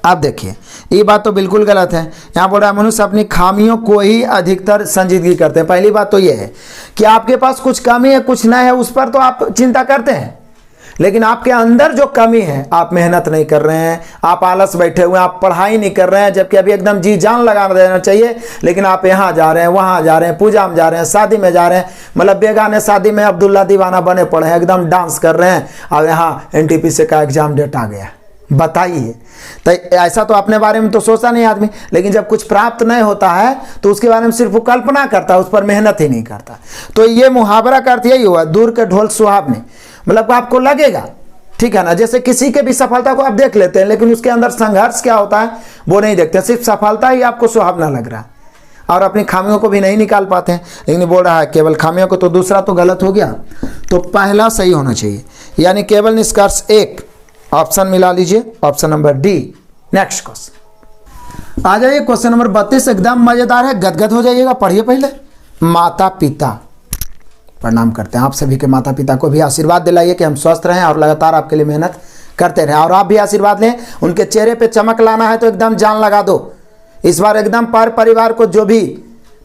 अब देखिए, ये बात तो बिल्कुल गलत है। यहाँ बोल रहा है मनुष्य अपनी खामियों को ही अधिकतर संजीदगी करते हैं। पहली बात तो ये है कि आपके पास कुछ कमी है, कुछ नहीं है, उस पर तो आप चिंता करते हैं, लेकिन आपके अंदर जो कमी है, आप मेहनत नहीं कर रहे हैं, आप आलस बैठे हुए हैं, आप पढ़ाई नहीं कर रहे हैं, जबकि अभी एकदम जी जान लगा देना चाहिए, लेकिन आप यहाँ जा रहे हैं, वहाँ जा रहे हैं, पूजा में जा रहे हैं, शादी में जा रहे हैं, मतलब बेगाने शादी में अब्दुल्ला दीवाना बने पड़े हैं, एकदम डांस कर रहे हैं, और यहाँ NTPC का एग्जाम डेट आ गया, बताइए। तो ऐसा तो अपने बारे में तो सोचा नहीं आदमी, लेकिन जब कुछ प्राप्त नहीं होता है तो उसके बारे में सिर्फ वो कल्पना करता है, उस पर मेहनत ही नहीं करता। तो ये मुहावरा का अर्थ यही हुआ, दूर के ढोल सुहावने। मतलब आपको लगेगा, ठीक है ना, जैसे किसी के भी सफलता को आप देख लेते हैं, लेकिन उसके अंदर संघर्ष क्या होता है वो नहीं देखते, सिर्फ सफलता ही आपको सुहावना लग रहा है और अपनी खामियों को भी नहीं निकाल पाते हैं। लेकिन बोल रहा है केवल खामियों को, तो दूसरा तो गलत हो गया, तो पहला सही होना चाहिए, यानी केवल निष्कर्ष 1 ऑप्शन मिला लीजिए, option number D. Next question आ जाइए, क्वेश्चन नंबर 32 एकदम मजेदार है, गदगद हो जाइएगा, पढ़िए पहले। माता पिता, प्रणाम करते हैं आप सभी के माता पिता को भी आशीर्वाद दिलाइए कि हम स्वस्थ रहें और लगातार आपके लिए मेहनत करते रहें, और आप भी आशीर्वाद लें। उनके चेहरे पे चमक लाना है तो एकदम जान लगा दो, इस बार एकदम पर परिवार को जो भी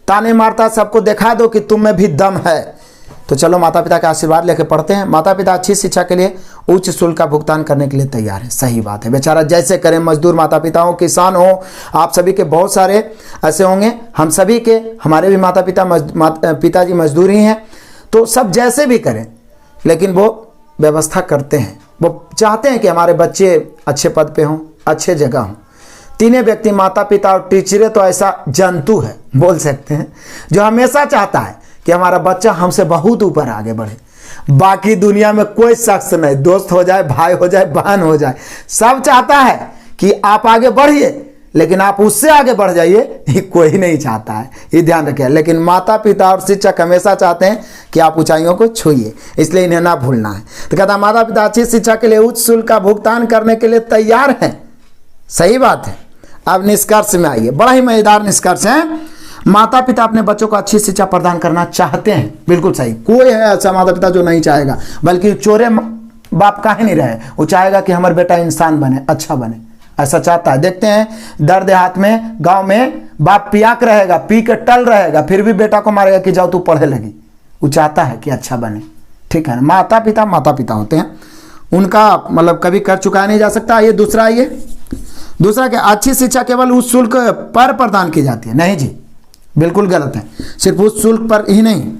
ताने मारता सबको दिखा दो कि तुम में भी दम है। तो चलो माता पिता का आशीर्वाद लेके पढ़ते हैं। माता पिता अच्छी शिक्षा के लिए उच्च शुल्क का भुगतान करने के लिए तैयार है, सही बात है, बेचारा जैसे करें, मजदूर माता पिता हो, किसान हो, आप सभी के बहुत सारे ऐसे होंगे, हम सभी के, हमारे भी माता पिताजी मजदूर ही हैं, तो सब जैसे भी करें, लेकिन वो व्यवस्था करते हैं, वो चाहते हैं कि हमारे बच्चे अच्छे पद पे हों, अच्छे जगह हों। तीनों व्यक्ति, माता पिता और टीचरें, तो ऐसा जंतु है बोल सकते हैं जो हमेशा चाहता है कि हमारा बच्चा हमसे बहुत ऊपर आगे बढ़े। बाकी दुनिया में कोई शख्स नहीं, दोस्त हो जाए, भाई हो जाए, बहन हो जाए, सब चाहता है कि आप आगे बढ़िए, लेकिन आप उससे आगे बढ़ जाइए, ये कोई नहीं चाहता है, ये ध्यान रखिए। लेकिन माता पिता और शिक्षक हमेशा चाहते हैं कि आप ऊंचाइयों को छूइए, इसलिए इन्हें ना भूलना है। तो कहता माता पिता अच्छी शिक्षा के लिए उच्च शुल्क का भुगतान करने के लिए तैयार हैं, सही बात है। अब निष्कर्ष में आइए, बड़ा ही मजेदार निष्कर्ष है। माता पिता अपने बच्चों को अच्छी शिक्षा प्रदान करना चाहते हैं, बिल्कुल सही, कोई है ऐसा माता पिता जो नहीं चाहेगा, बल्कि चोरे बाप काहे नहीं रहे, वो चाहेगा कि हमारा बेटा इंसान बने, अच्छा बने, ऐसा चाहता है। देखते हैं दर देहात में, गांव में बाप पियाक रहेगा, पी के टल रहेगा, फिर भी बेटा को मारेगा कि जाओ तू पढ़े लगी, वो चाहता है कि अच्छा बने, ठीक है ना। माता पिता होते हैं, उनका मतलब कभी कर चुकाया नहीं जा सकता। ये दूसरा, ये दूसरा क्या, अच्छी शिक्षा केवल उस शुल्क पर प्रदान की जाती है, नहीं जी, बिल्कुल गलत है। सिर्फ उस शुल्क पर ही नहीं,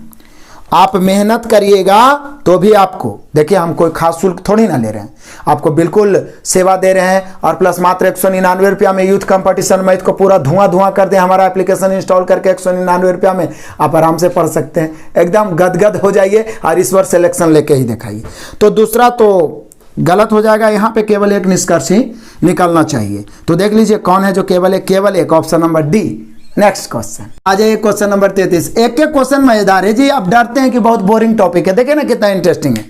आप मेहनत करिएगा तो भी आपको, देखिए हम कोई खास शुल्क थोड़ी ना ले रहे हैं, आपको बिल्कुल सेवा दे रहे हैं, और प्लस मात्र 199 रुपया में यूथ कंपटीशन मैथ को पूरा धुआं कर दें, हमारा एप्लीकेशन इंस्टॉल करके 199 रुपया में आप आराम से पढ़ सकते हैं, एकदम गदगद हो जाइए और इस बार सिलेक्शन लेके ही दिखाइए। तो दूसरा तो गलत हो जाएगा, यहाँ पे केवल एक निष्कर्ष ही निकलना चाहिए। तो देख लीजिए कौन है जो केवल एक, option number D. Next question आ जाइए, क्वेश्चन नंबर 33। एक क्वेश्चन मजेदार है जी, आप डरते हैं कि बहुत बोरिंग टॉपिक है, देखिए ना कितना इंटरेस्टिंग है।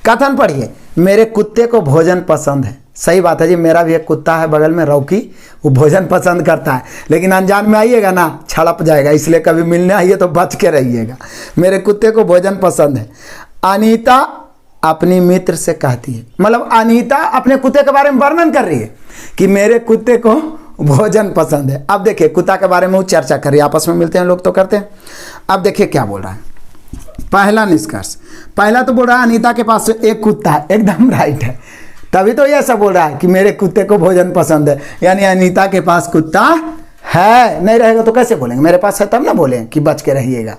कथन पढ़िए, मेरे कुत्ते को भोजन पसंद है, सही बात है जी, मेरा भी एक कुत्ता है बगल में रौकी, वो भोजन पसंद करता है, लेकिन अनजान में आइएगा ना छड़प जाएगा, इसलिए कभी मिलने आइए तो बच के रहिएगा। मेरे कुत्ते को भोजन पसंद है। अनीता अपनी मित्र से कहती है, मतलब अनीता अपने कुत्ते के बारे में वर्णन कर रही है कि मेरे कुत्ते को भोजन पसंद है। अब देखिए कुत्ता के बारे में वो चर्चा कर रही है, आपस में मिलते हैं लोग तो करते हैं। अब देखिए क्या बोल रहा है, पहला निष्कर्ष, पहला तो बोल रहा है अनीता के पास एक कुत्ता है, एकदम राइट है, तभी तो ये ऐसा बोल रहा है कि मेरे कुत्ते को भोजन पसंद है, यानी अनीता के पास कुत्ता है, नहीं रहेगा तो कैसे बोलेंगे, मेरे पास है तब ना बोले कि बच के रहिएगा।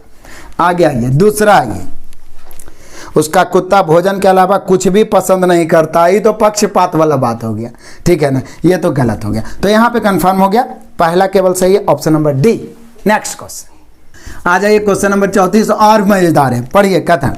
आगे आइए, दूसरा आइए, उसका कुत्ता भोजन के अलावा कुछ भी पसंद नहीं करता, ये तो पक्षपात वाला बात हो गया, ठीक है ना, ये तो गलत हो गया। तो यहाँ पे कंफर्म हो गया, पहला केवल सही है, option number D. Next question आ जाइए, क्वेश्चन नंबर 34 और मजेदार है, पढ़िए कथन।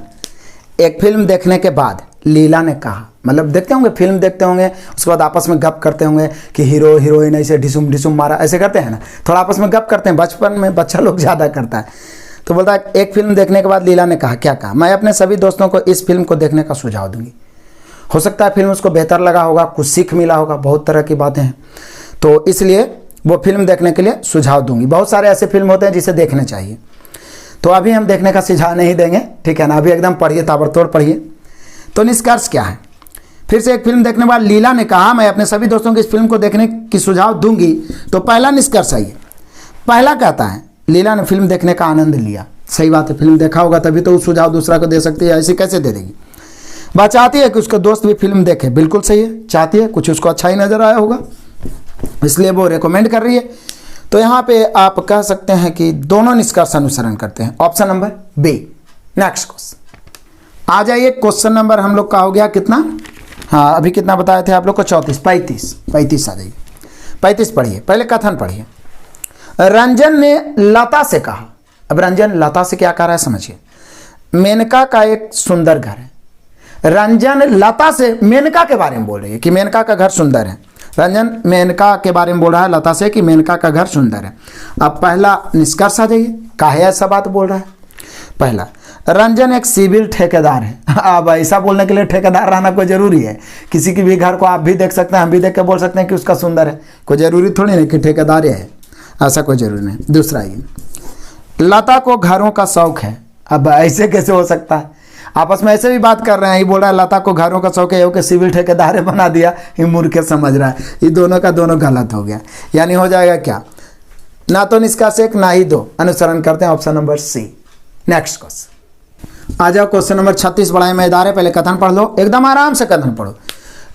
एक फिल्म देखने के बाद लीला ने कहा, मतलब देखते होंगे फिल्म देखते होंगे, उसके बाद आपस में गप करते होंगे कि हीरो हीरोइन ऐसे ढिसुम ढिसुम मारा, ऐसे करते हैं ना, थोड़ा आपस में गप करते हैं, बचपन में बच्चा लोग ज़्यादा करता है। तो बोलता है एक फिल्म देखने के बाद लीला ने कहा, क्या कहा, मैं अपने सभी दोस्तों को इस फिल्म को देखने का सुझाव दूंगी। हो सकता है फिल्म उसको बेहतर लगा होगा, कुछ सीख मिला होगा, बहुत तरह की बातें हैं, तो इसलिए वो फिल्म देखने के लिए सुझाव दूंगी। बहुत सारे ऐसे फिल्म होते हैं जिसे देखने चाहिए, तो अभी हम देखने का सुझाव नहीं देंगे, ठीक है ना, अभी एकदम पढ़िए, ताबड़तोड़ पढ़िए। तो निष्कर्ष क्या है, फिर से एक फिल्म देखने के बाद लीला ने कहा मैं अपने सभी दोस्तों को इस फिल्म को देखने की सुझाव दूंगी। तो पहला निष्कर्ष आइए, पहला कहता है लीला ने फिल्म देखने का आनंद लिया, सही बात है, फिल्म देखा होगा तभी तो सुझाव दूसरा को दे सकती है, ऐसे कैसे दे देगी। वह चाहती है कि उसका दोस्त भी फिल्म देखे, बिल्कुल सही है, चाहती है, कुछ उसको अच्छा ही नजर आया होगा इसलिए वो रेकमेंड कर रही है। तो यहाँ पे आप कह सकते हैं कि दोनों निष्कर्ष अनुसरण करते हैं, option number B. Next question आ जाइए, क्वेश्चन नंबर हम लोग का हो गया कितना, हाँ अभी कितना बताए थे आप लोग को 34, 35 आ जाइए। 35 पढ़िए, पहले कथन पढ़िए। रंजन ने लता से कहा। अब रंजन लता से क्या कह रहा है समझिए। मेनका का एक सुंदर घर है। रंजन लता से मेनका के बारे में बोल रही है कि मेनका का घर सुंदर है। रंजन मेनका के बारे में बोल रहा है लता से कि मेनका का घर सुंदर है। अब पहला निष्कर्ष आ जाइए, काहे ऐसा बात बोल रहा है। पहला, रंजन एक सिविल ठेकेदार है। अब ऐसा बोलने के लिए ठेकेदार रहना कोई जरूरी है? किसी की भी घर को आप भी देख सकते हैं, हम भी देख के बोल सकते हैं कि उसका सुंदर है। कोई जरूरी थोड़ी नहीं कि ठेकेदार है, ऐसा कोई जरूरी नहीं। दूसरा, ये लता को घरों का शौक है। अब ऐसे कैसे हो सकता है? आपस में ऐसे भी बात कर रहे हैं। ये बोल रहा है लता को घरों का शौक है, कि सिविल ठेकेदार बना दिया, ये मूर्ख समझ रहा है। ये दोनों का दोनों गलत हो गया। यानी हो जाएगा क्या, ना तो निष्कर्ष एक ना ही दो। अनुसरण करते हैं option number C. Next question आ जाओ। क्वेश्चन नंबर 36 बड़ा मजेदार है। पहले कथन पढ़ लो, एकदम आराम से कथन पढ़ो।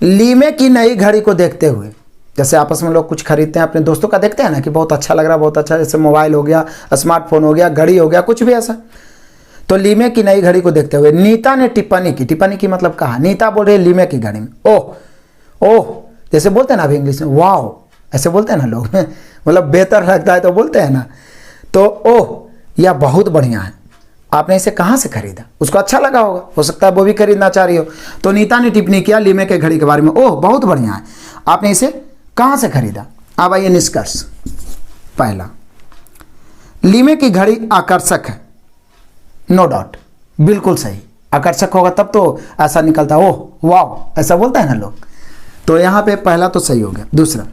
लीमे की नई घड़ी को देखते हुए, जैसे आपस में लोग कुछ खरीदते हैं अपने दोस्तों का, देखते हैं ना कि बहुत अच्छा लग रहा है, बहुत अच्छा, जैसे मोबाइल हो गया, स्मार्टफोन हो गया, घड़ी हो गया, कुछ भी ऐसा। तो लीमे की नई घड़ी को देखते हुए नीता ने टिप्पणी की। टिप्पणी की मतलब कहा, नीता बोल रही है लीमे की घड़ी में, ओह ओह, जैसे बोलते हैं ना अभी इंग्लिश में वाओ, ऐसे बोलते हैं ना लोग मतलब बेहतर लगता है तो बोलते हैं ना। तो ओह यह बहुत बढ़िया है, आपने इसे कहाँ से खरीदा? उसको अच्छा लगा होगा, हो सकता है वो भी खरीदना चाह रही हो। तो नीता ने टिप्पणी किया लीमे के घड़ी के बारे में, ओह बहुत बढ़िया है, आपने इसे कहाँ से खरीदा? अब आइए निष्कर्ष। पहला, लीमे की घड़ी आकर्षक है, नो डाउट, बिल्कुल सही। आकर्षक होगा तब तो ऐसा निकलता, ओह वाह, ऐसा बोलता है ना लोग। तो यहाँ पे पहला तो सही हो गया। दूसरा,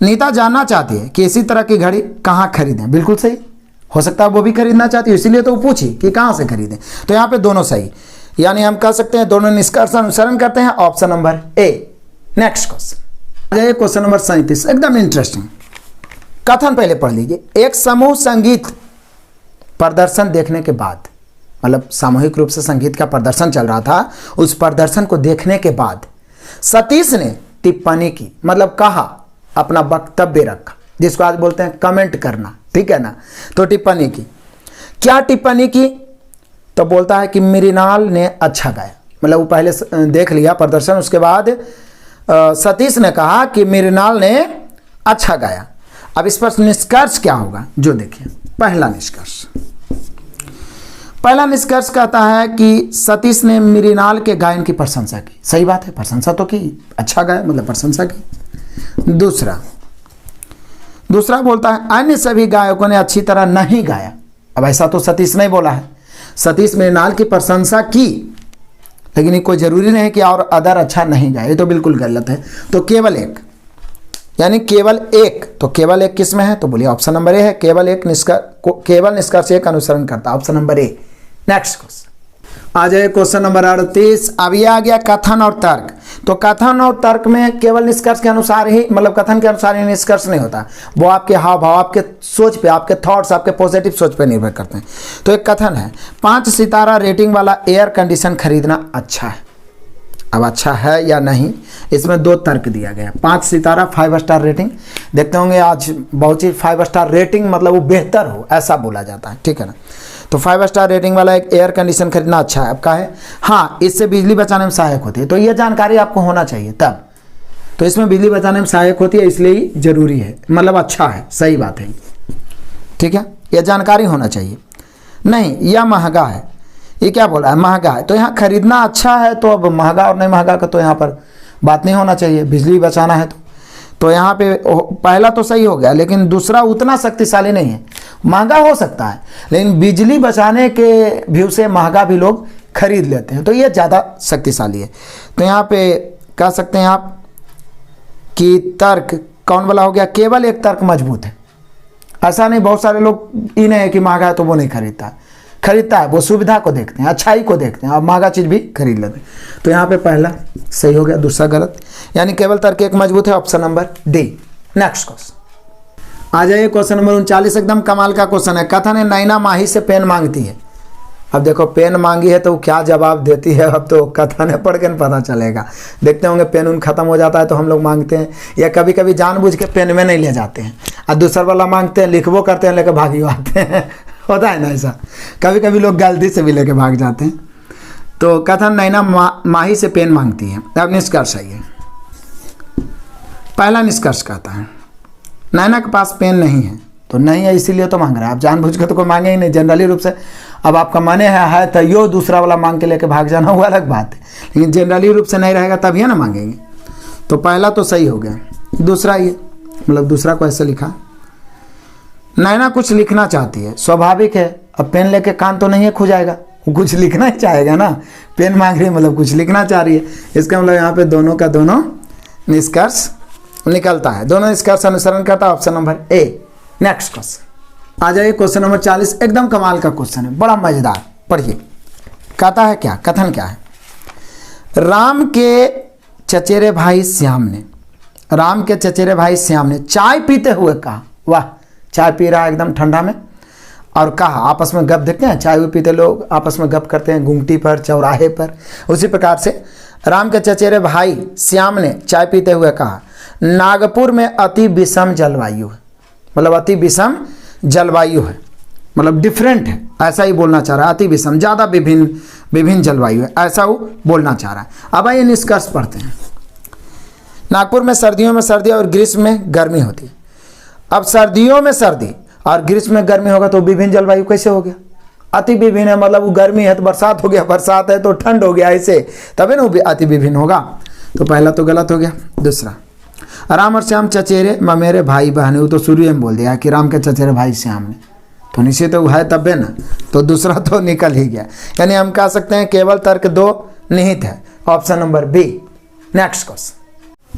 नीता जानना चाहती है कि इसी तरह की घड़ी कहाँ खरीदें, बिल्कुल सही। हो सकता है वो भी खरीदना चाहती है, इसीलिए तो वो पूछी कि कहाँ से खरीदें। तो यहाँ पे दोनों सही, यानी हम कह सकते हैं दोनों निष्कर्ष अनुसरण करते हैं। Option number A. Next question आ जाइए, क्वेश्चन नंबर 37, एकदम इंटरेस्टिंग। कथन पहले पढ़ लीजिए। एक समूह संगीत प्रदर्शन देखने के बाद, मतलब सामूहिक रूप से संगीत का प्रदर्शन चल रहा था, उस प्रदर्शन को देखने के बाद सतीश ने टिप्पणी की, मतलब कहा, अपना वक्तव्य रखा, जिसको आज बोलते हैं कमेंट करना, ठीक है ना। तो टिप्पणी की, क्या टिप्पणी की? तो बोलता है कि मृणाल ने अच्छा गाया। मतलब वो पहले देख लिया प्रदर्शन, उसके बाद सतीश ने कहा कि मृणाल ने अच्छा गाया। अब इस पर निष्कर्ष क्या होगा, जो देखिए। पहला निष्कर्ष कहता है कि सतीश ने मृणाल के गायन की प्रशंसा की। सही बात है, प्रशंसा तो की, अच्छा गाया मतलब प्रशंसा की। दूसरा बोलता है अन्य सभी गायकों ने अच्छी तरह नहीं गाया। अब ऐसा तो सतीश नहीं बोला है, सतीश मृणाल की प्रशंसा की, लेकिन ये कोई जरूरी नहीं कि और अदर अच्छा नहीं गाए, ये तो बिल्कुल गलत है। तो केवल एक, यानी केवल एक, तो केवल एक किस में है? तो बोलिए ऑप्शन नंबर ए है। केवल निष्कर्ष एक अनुसरण करता, option number A. Next question आ जाए, क्वेश्चन नंबर 38। अब ये आ गया कथन और तर्क। तो कथन और तर्क में केवल निष्कर्ष के अनुसार ही, मतलब कथन के अनुसार ही निष्कर्ष नहीं होता, वो आपके हाव भाव, आपके सोच पे, आपके थॉट्स, आपके पॉजिटिव सोच पे निर्भर करते हैं। तो एक कथन है, 5 सितारा रेटिंग वाला एयर कंडीशन खरीदना अच्छा है। अब अच्छा है या नहीं, इसमें 2 तर्क दिया गया। 5 सितारा 5 स्टार रेटिंग, देखते होंगे आज बहुत चीज 5 स्टार रेटिंग मतलब वो बेहतर हो, ऐसा बोला जाता है, ठीक है ना। तो 5 स्टार रेटिंग वाला एक एयर कंडीशन खरीदना अच्छा है। अब का है, हाँ इससे बिजली बचाने में सहायक होती है, तो ये जानकारी आपको होना चाहिए तब। तो इसमें बिजली बचाने में सहायक होती है, इसलिए ही जरूरी है, मतलब अच्छा है, सही बात है, ठीक है, यह जानकारी होना चाहिए। नहीं, यह महंगा है, ये क्या बोल रहा है, महंगा है। तो यहाँ खरीदना अच्छा है, तो अब महंगा और नहीं महंगा का तो यहाँ पर बात नहीं होना चाहिए, बिजली बचाना है तो यहाँ पे पहला तो सही हो गया, लेकिन दूसरा उतना शक्तिशाली नहीं है। महंगा हो सकता है, लेकिन बिजली बचाने के व्यू से महंगा भी लोग खरीद लेते हैं, तो ये ज़्यादा शक्तिशाली है। तो यहाँ पे कह सकते हैं आप कि तर्क कौन वाला हो गया, केवल एक तर्क मजबूत है। ऐसा नहीं, बहुत सारे लोग ये नहीं है कि महंगा है तो वो नहीं खरीदता है, वो सुविधा को देखते हैं, अच्छाई को देखते हैं, और महंगा चीज़ भी खरीद लेते हैं। तो यहाँ पे पहला सही हो गया, दूसरा गलत, यानी केवल तर्क एक मजबूत है, option number D. Next question आ जाइए, क्वेश्चन नंबर 39, एकदम कमाल का क्वेश्चन है। कथन है, नैना माही से पेन मांगती है। अब देखो पेन मांगी है तो क्या जवाब देती है, अब तो कथन है, पढ़ के पता चलेगा। देखते होंगे पेन उन खत्म हो जाता है तो हम लोग मांगते हैं, या कभी कभी जानबूझ के पेन में नहीं ले जाते हैं, और दूसरा वाला मांगते हैं, लिखवो करते हैं, लेकर भागी आते हैं होता है ना ऐसा, कभी कभी लोग गलती से भी लेके भाग जाते हैं। तो कथन नैना माही से पेन मांगती है। अब निष्कर्ष आइए। पहला निष्कर्ष कहता है नैना के पास पेन नहीं है, तो नहीं है इसीलिए तो मांग रहा है। आप जानबूझ के तो कोई मांगे ही नहीं जनरली रूप से। अब आपका माने है तो यो दूसरा वाला मांग के लेके भाग जाना वो अलग बात है, लेकिन जनरली रूप से नहीं रहेगा तभी है ना मांगेंगे। तो पहला तो सही हो गया। दूसरा ये मतलब दूसरा को ऐसे लिखा, नैना कुछ लिखना चाहती है, स्वाभाविक है। अब पेन लेके कान तो नहीं है खो जाएगा, वो कुछ लिखना ही चाहेगा ना। पेन मांग रही है मतलब कुछ लिखना चाह रही है। इसका मतलब यहाँ पे दोनों का दोनों निष्कर्ष निकलता है, दोनों निष्कर्ष अनुसरण करता है। Option number A. Next question आ जाइए। क्वेश्चन नंबर 40 एकदम कमाल का क्वेश्चन है, बड़ा मजेदार। पढ़िए, कहता है क्या, कथन क्या है। राम के चचेरे भाई श्याम ने, राम के चचेरे भाई श्याम ने चाय पीते हुए कहा, वाह, चाय पी रहा है एकदम ठंडा में, और कहा, आपस में गप देखते हैं चाय पीते लोग आपस में गप करते हैं गुमटी पर चौराहे पर, उसी प्रकार से राम के चचेरे भाई श्याम ने चाय पीते हुए कहा, नागपुर में अति विषम जलवायु है। मतलब अति विषम जलवायु है, मतलब डिफरेंट है, ऐसा ही बोलना चाह रहा है। अति विषम, ज़्यादा विभिन्न जलवायु है, ऐसा वो बोलना चाह रहा है। अब आइए निष्कर्ष पढ़ते हैं। नागपुर में सर्दियों में सर्दी और ग्रीष्म में गर्मी होती है। अब सर्दियों में सर्दी और ग्रीष्म में गर्मी होगा तो विभिन्न जलवायु कैसे हो गया। अति विभिन्न है, मतलब वो गर्मी है तो बरसात हो गया, बरसात है तो ठंड हो गया, ऐसे तभी ना वो अति विभिन्न होगा। तो पहला तो गलत हो गया। दूसरा, राम और श्याम चचेरे ममेरे भाई बहन, वो तो शुरू में बोल दिया कि राम के चचेरे भाई श्याम ने, तो निश्चित तो है तब ना, तो दूसरा तो निकल ही गया। यानी हम कह सकते हैं केवल तर्क 2 निहित है। Option number B. Next question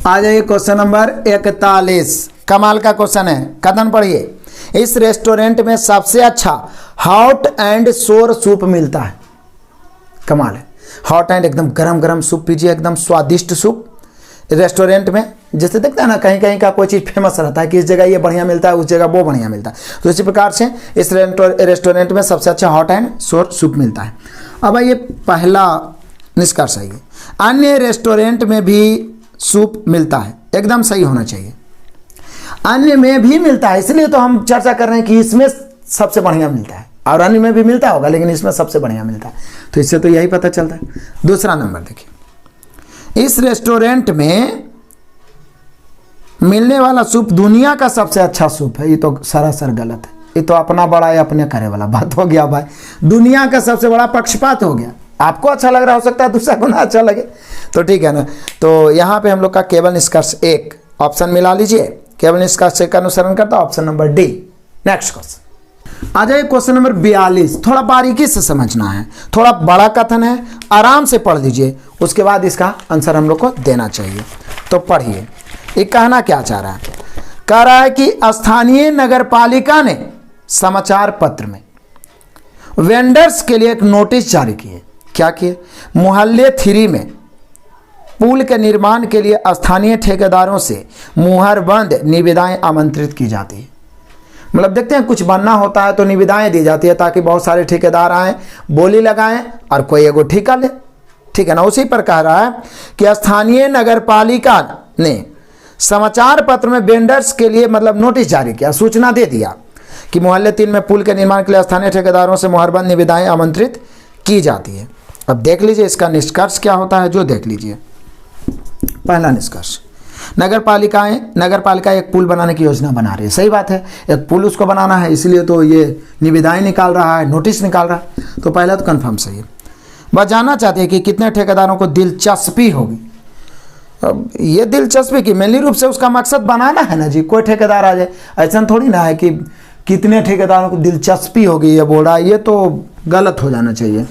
आ जाइए। क्वेश्चन नंबर 41 कमाल का क्वेश्चन है। कथन पढ़िए, इस रेस्टोरेंट में सबसे अच्छा हॉट एंड सोर सूप मिलता है। कमाल है, हॉट एंड एकदम गरम गरम सूप पीजिए, एकदम स्वादिष्ट सूप रेस्टोरेंट में। जैसे देखते हैं ना कहीं कहीं का कोई चीज़ फेमस रहता है कि इस जगह ये बढ़िया मिलता है, उस जगह वो बढ़िया मिलता है, तो इसी प्रकार से इस रेस्टोरेंट में सबसे अच्छा हॉट एंड सोर सूप मिलता है। अब ये पहला निष्कर्ष है, अन्य रेस्टोरेंट में भी सूप मिलता है, एकदम सही होना चाहिए। अन्य में भी मिलता है, इसलिए तो हम चर्चा कर रहे हैं कि इसमें सबसे बढ़िया मिलता है, और अन्य में भी मिलता होगा लेकिन इसमें सबसे बढ़िया मिलता है, तो इससे तो यही पता चलता है। दूसरा नंबर देखिए, इस रेस्टोरेंट में मिलने वाला सूप दुनिया का सबसे अच्छा सूप है। ये तो सरासर गलत है, ये तो अपना बड़ा है अपने करे वाला बात हो गया भाई। दुनिया का सबसे बड़ा पक्षपात हो गया। आपको अच्छा लग रहा हो सकता है दूसरा को ना अच्छा लगे, तो ठीक है ना। तो यहाँ पे हम लोग का केवल निष्कर्ष 1 ऑप्शन मिला लीजिए, केवल निष्कर्ष का अनुसरण करता option number D. Next question आ जाइए। क्वेश्चन नंबर 42 थोड़ा बारीकी से समझना है, थोड़ा बड़ा कथन है, आराम से पढ़ लीजिए, उसके बाद इसका आंसर हम लोग को देना चाहिए। तो पढ़िए, ये कहना क्या चाह रहा है। कह रहा है कि स्थानीय नगर पालिका ने समाचार पत्र में वेंडर्स के लिए एक नोटिस जारी किए। क्या किए? मोहल्ले 3 में पुल के निर्माण के लिए स्थानीय ठेकेदारों से मुहरबंद निविदाएं आमंत्रित की जाती है। मतलब देखते हैं कुछ बनना होता है तो निविदाएं दी जाती है ताकि बहुत सारे ठेकेदार आएँ, बोली लगाएं और कोई एगो ठेका ले, ठीक है ना। उसी पर कह रहा है कि स्थानीय नगर पालिका ने समाचार पत्र में वेंडर्स के लिए मतलब नोटिस जारी किया, सूचना दे दिया कि मोहल्ले 3 में पुल के निर्माण के लिए स्थानीय ठेकेदारों से मुहरबंद निविदाएं आमंत्रित की जाती है। अब देख लीजिए इसका निष्कर्ष क्या होता है, जो देख लीजिए। पहला निष्कर्ष, नगर पालिका एक पुल बनाने की योजना बना रही है। सही बात है, एक पुल उसको बनाना है, इसलिए तो ये निविदाएं निकाल रहा है, नोटिस निकाल रहा है। तो पहला तो कंफर्म सही है। वह जानना चाहते हैं कि कितने ठेकेदारों को दिलचस्पी होगी। अब ये दिलचस्पी की मेनली रूप से उसका मकसद बनाना है ना जी, कोई ठेकेदार आ जाए, ऐसा थोड़ी ना है कि कितने ठेकेदारों को दिलचस्पी होगी ये बोल रहा है, ये तो गलत हो जाना चाहिए,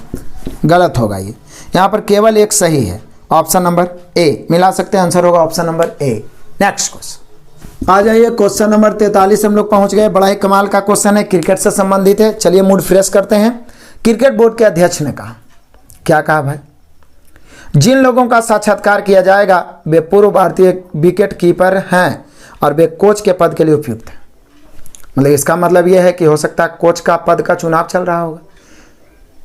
गलत होगा ये। यहाँ पर केवल एक सही है, ऑप्शन नंबर ए मिला सकते हैं, आंसर होगा option number A. Next question आ जाइए। क्वेश्चन नंबर 43 हम लोग पहुंच गए। बड़ा ही कमाल का क्वेश्चन है, क्रिकेट से संबंधित है। चलिए मूड फ्रेश करते हैं। क्रिकेट बोर्ड के अध्यक्ष ने कहा, क्या कहा भाई? जिन लोगों का साक्षात्कार किया जाएगा वे पूर्व भारतीय विकेट कीपर हैं और वे कोच के पद के लिए उपयुक्त हैं। मतलब इसका मतलब यह है कि हो सकता है कोच का पद का चुनाव चल रहा होगा।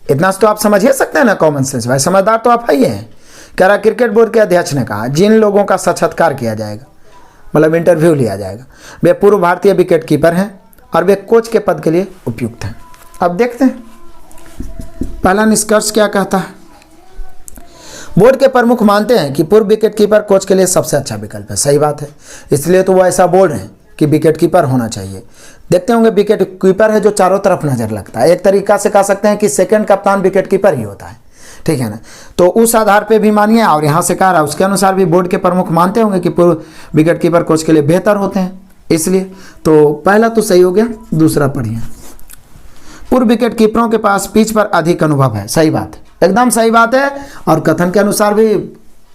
इतना तो आप समझ ही सकते हैं ना, कॉमन सेंस भाई, समझदार तो आप ही हैं। कह रहा क्रिकेट बोर्ड के अध्यक्ष ने कहा जिन लोगों का साक्षात्कार किया जाएगा, मतलब इंटरव्यू लिया जाएगा, वे पूर्व भारतीय विकेट कीपर हैं और वे कोच के पद के लिए उपयुक्त हैं। अब देखते हैं पहला निष्कर्ष क्या कहता है। बोर्ड के प्रमुख मानते हैं कि पूर्व विकेट कीपर कोच के लिए सबसे अच्छा विकल्प है। सही बात है, इसलिए तो वो ऐसा बोल रहे हैं कि विकेट कीपर होना चाहिए। देखते होंगे विकेट कीपर है जो चारों तरफ नजर लगता है। एक तरीका से कह सकते हैं कि सेकंड कप्तान विकेट कीपर ही होता है, ठीक है ना। तो उस आधार पे भी मानिए और यहाँ से कह रहा है उसके अनुसार भी बोर्ड के प्रमुख मानते होंगे कि पूर्व विकेट कीपर कोच के लिए बेहतर होते हैं, इसलिए तो पहला तो सही हो गया। दूसरा पढ़िए, पूर्व विकेट कीपरों के पास पिच पर अधिक अनुभव है। सही बात है, एकदम सही बात है, और कथन के अनुसार भी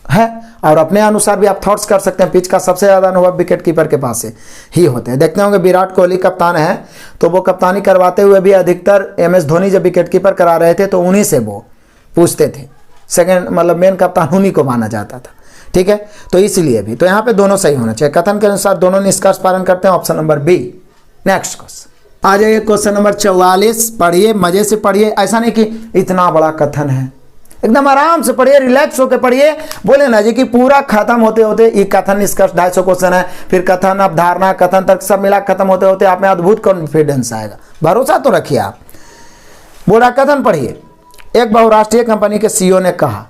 है और अपने अनुसार भी आप थॉट्स कर सकते हैं। पिच का सबसे ज़्यादा अनुभव विकेट कीपर के पास से ही होते हैं। देखते होंगे विराट कोहली कप्तान है तो वो कप्तानी करवाते हुए भी अधिकतर MS धोनी जब विकेट कीपर करा रहे थे तो उन्हीं से वो पूछते थे। सेकंड मतलब मेन कप्तान उन्हीं को माना जाता था, ठीक है। तो इसलिए भी तो यहाँ पे दोनों सही होना चाहिए। कथन के अनुसार दोनों निष्कर्ष पालन करते हैं, option number B. Next question आ जाइए, क्वेश्चन नंबर 44। पढ़िए, मजे से पढ़िए, ऐसा नहीं कि इतना बड़ा कथन है, एकदम आराम से पढ़िए, रिलैक्स होकर पढ़िए। बोले ना जी कि पूरा खत्म होते होते ये कथन निष्कर्ष 250 क्वेश्चन है, फिर कथन अवधारणा कथन तक सब मिला खत्म होते होते आप में अद्भुत कॉन्फिडेंस आएगा। भरोसा तो रखिए आप। बोला कथन पढ़िए, एक बहुराष्ट्रीय कंपनी के CEO ने कहा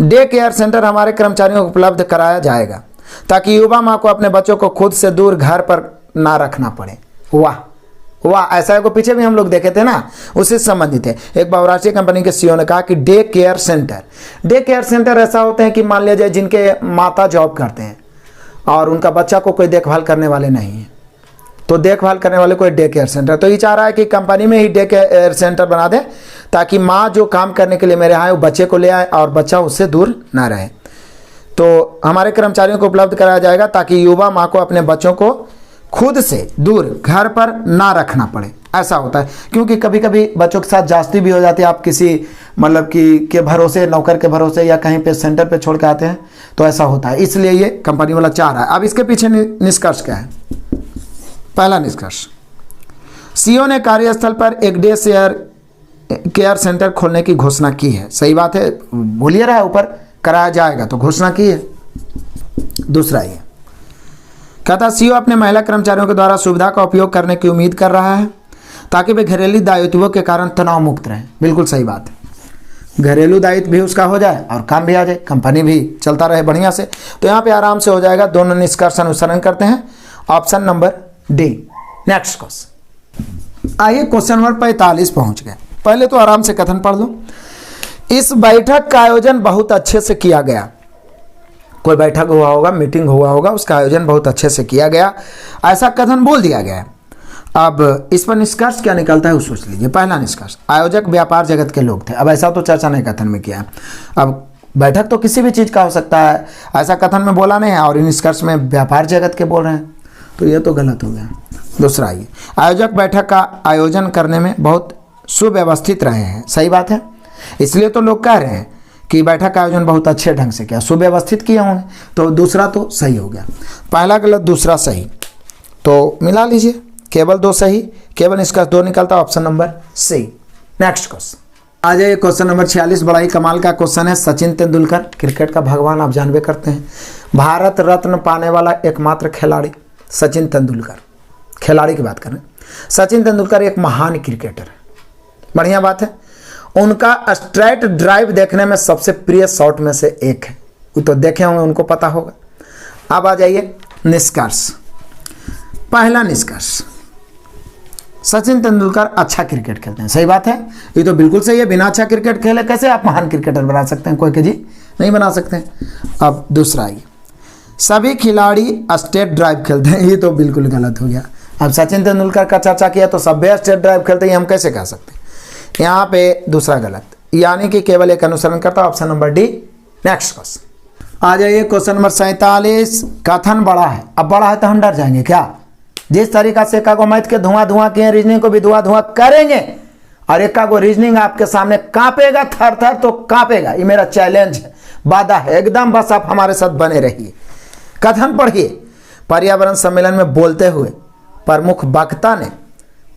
डे केयर सेंटर हमारे कर्मचारियों को उपलब्ध कराया जाएगा ताकि युवा माँ को अपने बच्चों को खुद से दूर घर पर ना रखना पड़े। वाह वाह, ऐसा को पीछे भी हम लोग देखे थे ना, उससे संबंधित है। एक बहुराष्ट्रीय कंपनी के CEO ने कहा कि डे केयर सेंटर ऐसा होते हैं कि मान लीजिए जिनके माता जॉब करते हैं और उनका बच्चा को कोई देखभाल करने वाले नहीं है, तो देखभाल करने वाले कोई डे केयर सेंटर। तो ये चाह रहा है कि कंपनी में ही डे केयर सेंटर बना दें ताकि माँ जो काम करने के लिए मेरे यहाँ आए वो बच्चे को ले आए और बच्चा उससे दूर ना रहे। तो हमारे कर्मचारियों को उपलब्ध कराया जाएगा ताकि युवा माँ को अपने बच्चों को खुद से दूर घर पर ना रखना पड़े। ऐसा होता है क्योंकि कभी कभी बच्चों के साथ जास्ती भी हो जाती है, आप किसी मतलब कि के भरोसे, नौकर के भरोसे या कहीं पे सेंटर पे छोड़ के आते हैं, तो ऐसा होता है। इसलिए ये कंपनी वाला चाह रहा है। अब इसके पीछे निष्कर्ष क्या है? पहला निष्कर्ष, CEO ने कार्यस्थल पर एक डे केयर सेंटर खोलने की घोषणा की है। सही बात है, बोलिए रहा है ऊपर कराया जाएगा तो घोषणा की है। दूसरा ये कहता CEO अपने महिला कर्मचारियों के द्वारा सुविधा का उपयोग करने की उम्मीद कर रहा है ताकि वे घरेलू दायित्वों के कारण तनाव मुक्त रहें। बिल्कुल सही बात है, घरेलू दायित्व भी उसका हो जाए और काम भी आ जाए, कंपनी भी चलता रहे बढ़िया से, तो यहाँ पे आराम से हो जाएगा। दोनों निष्कर्ष अनुसरण करते हैं, option number D. Next question आइए, क्वेश्चन नंबर 45 पहुंच गए। पहले तो आराम से कथन पढ़ लो। इस बैठक का आयोजन बहुत अच्छे से किया गया। कोई बैठक हुआ होगा, मीटिंग हुआ होगा, उसका आयोजन बहुत अच्छे से किया गया, ऐसा कथन बोल दिया गया है। अब इस पर निष्कर्ष क्या निकलता है वो सोच लीजिए। पहला निष्कर्ष, आयोजक व्यापार जगत के लोग थे। अब ऐसा तो चर्चा नहीं कथन में किया। अब बैठक तो किसी भी चीज़ का हो सकता है, ऐसा कथन में बोला नहीं है, और निष्कर्ष में व्यापार जगत के बोल रहे हैं, तो ये तो गलत हो गया। दूसरा ये, आयोजक बैठक का आयोजन करने में बहुत सुव्यवस्थित रहे हैं। सही बात है, इसलिए तो लोग कह रहे हैं कि बैठक का आयोजन बहुत अच्छे ढंग से किया, सुव्यवस्थित किया उन्होंने। तो दूसरा तो सही हो गया, पहला गलत दूसरा सही, तो मिला लीजिए, केवल 2 सही, केवल निष्कर्ष 2 निकलता, option number C. Next question आ जाइए, क्वेश्चन नंबर 46। बड़ा ही कमाल का क्वेश्चन है। सचिन तेंदुलकर, क्रिकेट का भगवान आप जानबे करते हैं, भारत रत्न पाने वाला एकमात्र खिलाड़ी सचिन तेंदुलकर। खिलाड़ी की बात करें, सचिन तेंदुलकर एक महान क्रिकेटर है, बढ़िया बात है। उनका स्ट्रेट ड्राइव देखने में सबसे प्रिय शॉट में से एक है, वो तो देखे होंगे, उनको पता होगा। अब आ जाइए निष्कर्ष। पहला निष्कर्ष, सचिन तेंदुलकर अच्छा क्रिकेट खेलते हैं। सही बात है, ये तो बिल्कुल सही है। बिना अच्छा क्रिकेट खेले कैसे आप महान क्रिकेटर बना सकते हैं? कोई के जी नहीं बना सकते। अब दूसरा ये, सभी खिलाड़ी स्ट्रेट ड्राइव खेलते हैं, ये तो बिल्कुल गलत हो गया। अब सचिन तेंदुलकर का चर्चा किया तो सभी स्ट्रेट ड्राइव खेलते हैं, हम कैसे कह सकते हैं? यहाँ पे दूसरा गलत, यानी कि केवल एक अनुसरण करता, option number D. Next question आ जाइए, क्वेश्चन नंबर 47। कथन बड़ा है, अब बड़ा है तो हम डर जाएंगे क्या? जिस तरीका से एका को मैथ के धुआं किए, रीजनिंग को भी धुआं करेंगे, और एका को रीजनिंग आपके सामने कांपेगा, थर थर तो कांपेगा। ये मेरा चैलेंज है, वादा है एकदम, बस आप हमारे साथ बने रहिए। कथन पढ़िए। पर्यावरण सम्मेलन में बोलते हुए प्रमुख वक्ता ने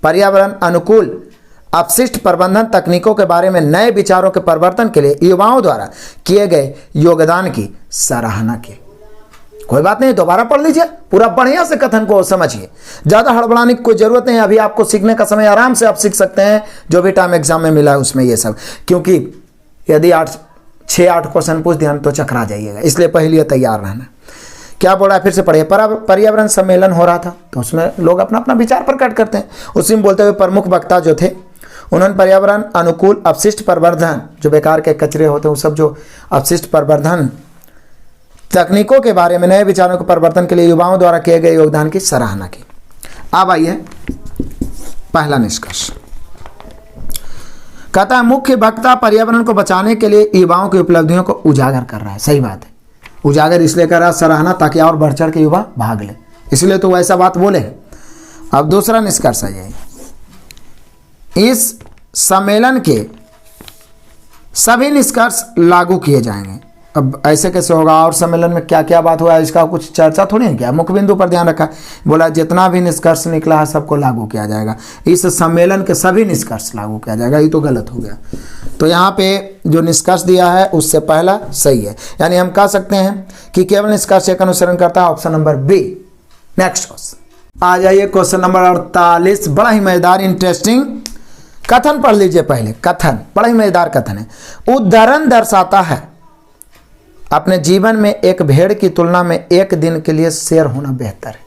पर्यावरण अनुकूल अपशिष्ट प्रबंधन तकनीकों के बारे में नए विचारों के परिवर्तन के लिए युवाओं द्वारा किए गए योगदान की सराहना की। कोई बात नहीं, दोबारा पढ़ लीजिए, पूरा बढ़िया से कथन को समझिए, ज़्यादा हड़बड़ाने की कोई ज़रूरत नहीं है। अभी आपको सीखने का समय, आराम से आप सीख सकते हैं, जो भी टाइम एग्जाम में मिला है उसमें ये सब। क्योंकि यदि 6-8 क्वेश्चन पूछ दिया तो चकरा जाइएगा, इसलिए पहले तैयार रहना। क्या बोल रहा है फिर से पढ़िए। पर्यावरण सम्मेलन हो रहा था तो उसमें लोग अपना अपना विचार प्रकट करते हैं। उसी में बोलते हुए प्रमुख वक्ता जो थे उन्होंने पर्यावरण अनुकूल अपशिष्ट प्रवर्धन, जो बेकार के कचरे होते हैं वो सब, जो अपशिष्ट प्रवर्धन तकनीकों के बारे में नए विचारों के परिवर्तन के लिए युवाओं द्वारा किए गए योगदान की सराहना की। अब आइए पहला निष्कर्ष। कहता है मुख्य वक्ता पर्यावरण को बचाने के लिए युवाओं की उपलब्धियों को उजागर कर रहा है। सही बात है, उजागर इसलिए कर रहा है, सराहना, ताकि और बढ़ चढ़ के युवा भाग ले, इसलिए तो वैसा बात बोले। अब दूसरा निष्कर्ष है इस सम्मेलन के सभी निष्कर्ष लागू किए जाएंगे। अब ऐसे कैसे होगा, और सम्मेलन में क्या क्या बात हुआ है इसका कुछ चर्चा थोड़ी है क्या, मुख्य बिंदु पर ध्यान रखा। बोला जितना भी निष्कर्ष निकला है सबको लागू किया जाएगा, इस सम्मेलन के सभी निष्कर्ष लागू किया जाएगा। ये तो गलत हो गया। तो यहाँ पे जो निष्कर्ष दिया है उससे पहला सही है, यानी हम कह सकते हैं कि केवल निष्कर्ष एक अनुसरण करता है, option number B. Next question आ जाइए, क्वेश्चन नंबर 48। बड़ा ही मजेदार इंटरेस्टिंग कथन पढ़ लीजिए पहले। कथन बड़ा ही मजेदार कथन है। उदाहरण दर्शाता है अपने जीवन में एक भेड़ की तुलना में एक दिन के लिए शेर होना बेहतर है।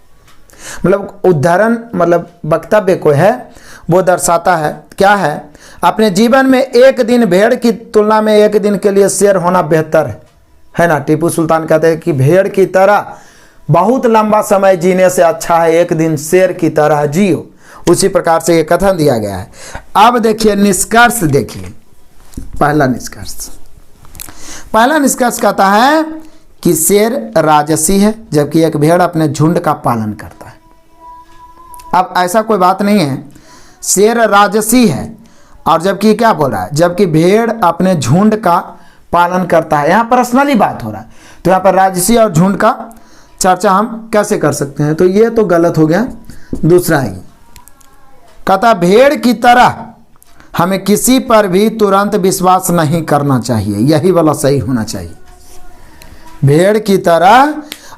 मतलब उदाहरण मतलब वक्तव्य को है वो दर्शाता है क्या है, अपने जीवन में एक दिन भेड़ की तुलना में एक दिन के लिए शेर होना बेहतर है ना। टीपू सुल्तान कहते हैं कि भेड़ की तरह बहुत लंबा समय जीने से अच्छा है एक दिन शेर की तरह जियो। उसी प्रकार से ये कथन दिया गया है। अब देखिए निष्कर्ष, देखिए पहला निष्कर्ष कहता है कि शेर राजसी है जबकि एक भेड़ अपने झुंड का पालन करता है। अब ऐसा कोई बात नहीं है, शेर राजसी है और जबकि क्या बोल रहा है, जबकि भेड़ अपने झुंड का पालन करता है। यहाँ पर्सनली बात हो रहा है, तो यहाँ पर राजसी और झुंड का चर्चा हम कैसे कर सकते हैं, तो ये तो गलत हो गया। दूसरा है कहता भेड़ की तरह हमें किसी पर भी तुरंत विश्वास नहीं करना चाहिए, यही वाला सही होना चाहिए। भेड़ की तरह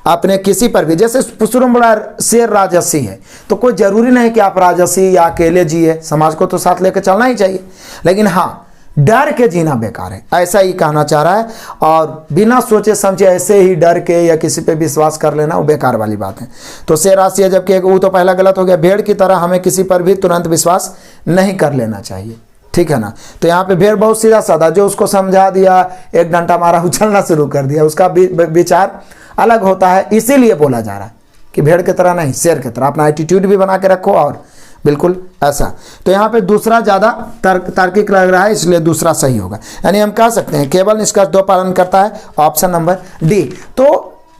अपने किसी पर भी, जैसे शुरू में बोला शेर राजसी है तो कोई जरूरी नहीं कि आप राजसी या अकेले जिए, समाज को तो साथ लेकर चलना ही चाहिए, लेकिन हाँ डर के जीना बेकार है, ऐसा ही कहना चाह रहा है। और बिना सोचे समझे ऐसे ही डर के या किसी पे विश्वास कर लेना वो बेकार वाली बात है। तो शेर राशि है जबकि वो तो पहला गलत हो गया। भेड़ की तरह हमें किसी पर भी तुरंत विश्वास नहीं कर लेना चाहिए, ठीक है ना। तो यहाँ पे भेड़ बहुत सीधा साधा, जो उसको समझा दिया 1 घंटा मारा उछलना शुरू कर दिया, उसका विचार अलग होता है। इसीलिए बोला जा रहा है कि भेड़ की तरह नहीं शेर की तरह अपना एटीट्यूड भी बना के रखो, और बिल्कुल ऐसा। तो यहाँ पे दूसरा ज़्यादा तार्किक लग रहा है, इसलिए दूसरा सही होगा। यानी हम कह सकते हैं केवल निष्कर्ष 2 पालन करता है, ऑप्शन नंबर डी। तो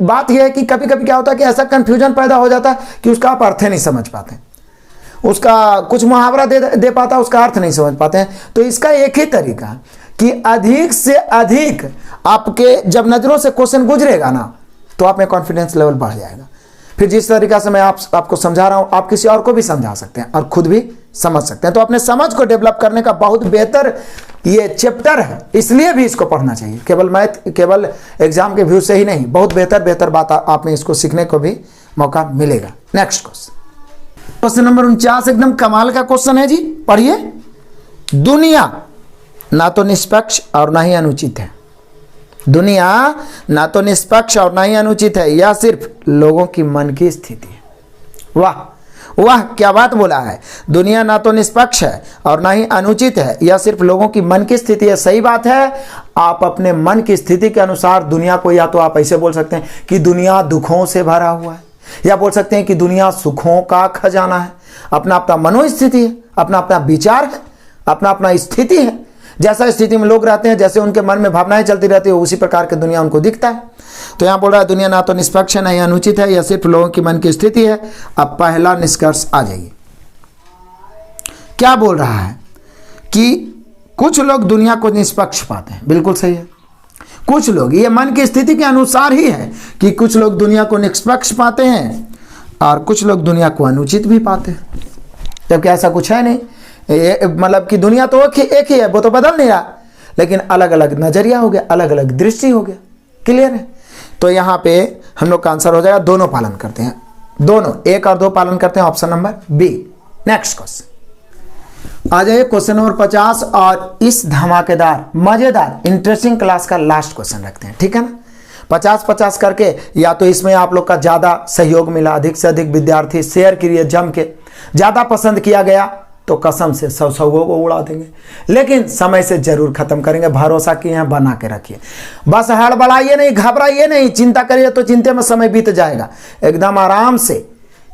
बात यह है कि कभी कभी क्या होता है कि ऐसा कंफ्यूजन पैदा हो जाता है कि उसका आप अर्थ नहीं समझ पाते, उसका कुछ मुहावरा दे पाता, उसका अर्थ नहीं समझ पाते हैं। तो इसका एक ही तरीका है कि अधिक से अधिक आपके जब नज़रों से क्वेश्चन गुजरेगा ना तो आप में कॉन्फिडेंस लेवल बढ़ जाएगा। फिर जिस तरीका से मैं आपको समझा रहा हूं आप किसी और को भी समझा सकते हैं और खुद भी समझ सकते हैं। तो अपने समझ को डेवलप करने का बहुत बेहतर ये चैप्टर है, इसलिए भी इसको पढ़ना चाहिए। केवल मैथ केवल एग्जाम के व्यू से ही नहीं, बहुत बेहतर बात आप में इसको सीखने को भी मौका मिलेगा। नेक्स्ट क्वेश्चन नंबर 49 एकदम कमाल का क्वेश्चन है जी, पढ़िए। दुनिया ना तो निष्पक्ष और ना ही अनुचित है, दुनिया ना तो निष्पक्ष और ना ही अनुचित है, यह सिर्फ लोगों की मन की स्थिति है। वाह वाह क्या बात बोला है। दुनिया ना तो निष्पक्ष है और ना ही अनुचित है, यह सिर्फ लोगों की मन की स्थिति है। सही बात है, आप अपने मन की स्थिति के अनुसार दुनिया को, या तो आप ऐसे बोल सकते हैं कि दुनिया दुखों से भरा हुआ है, या बोल सकते हैं कि दुनिया सुखों का खजाना है। अपना अपना मनोस्थिति है, अपना अपना विचार है, अपना अपना स्थिति है। जैसा स्थिति में लोग रहते हैं, जैसे उनके मन में भावनाएं चलती रहती है, उसी प्रकार की दुनिया उनको दिखता है। तो यहाँ बोल रहा है दुनिया ना तो निष्पक्ष है ना ही अनुचित है, यह सिर्फ लोगों की मन की स्थिति है। अब पहला निष्कर्ष आ जाइए, क्या बोल रहा है कि कुछ लोग दुनिया को निष्पक्ष पाते हैं, बिल्कुल सही है। कुछ लोग, ये मन की स्थिति के अनुसार ही है कि कुछ लोग दुनिया को निष्पक्ष पाते हैं और कुछ लोग दुनिया को अनुचित भी पाते हैं, जबकि ऐसा कुछ है नहीं। मतलब कि दुनिया तो एक ही है, वो तो बदल नहीं रहा, लेकिन अलग अलग नजरिया हो गया, अलग अलग दृष्टि हो गया। क्लियर है। तो यहाँ पे हम लोग का आंसर हो जाएगा दोनों पालन करते हैं, दोनों 1 और 2 पालन करते हैं, option number B. Next question आ जाइए क्वेश्चन नंबर 50 और इस धमाकेदार मजेदार इंटरेस्टिंग क्लास का लास्ट क्वेश्चन रखते हैं, ठीक है ना। 50-50 करके या तो इसमें आप लोग का ज़्यादा सहयोग मिला, अधिक से अधिक विद्यार्थी शेयर करिए जम के, ज़्यादा पसंद किया गया तो कसम से 100 को उड़ा देंगे, लेकिन समय से जरूर खत्म करेंगे, भरोसा किए हैं, बना के रखिए। बस हड़बड़ाइए नहीं, घबराइए नहीं, चिंता करिए तो चिंता में समय बीत जाएगा। एकदम आराम से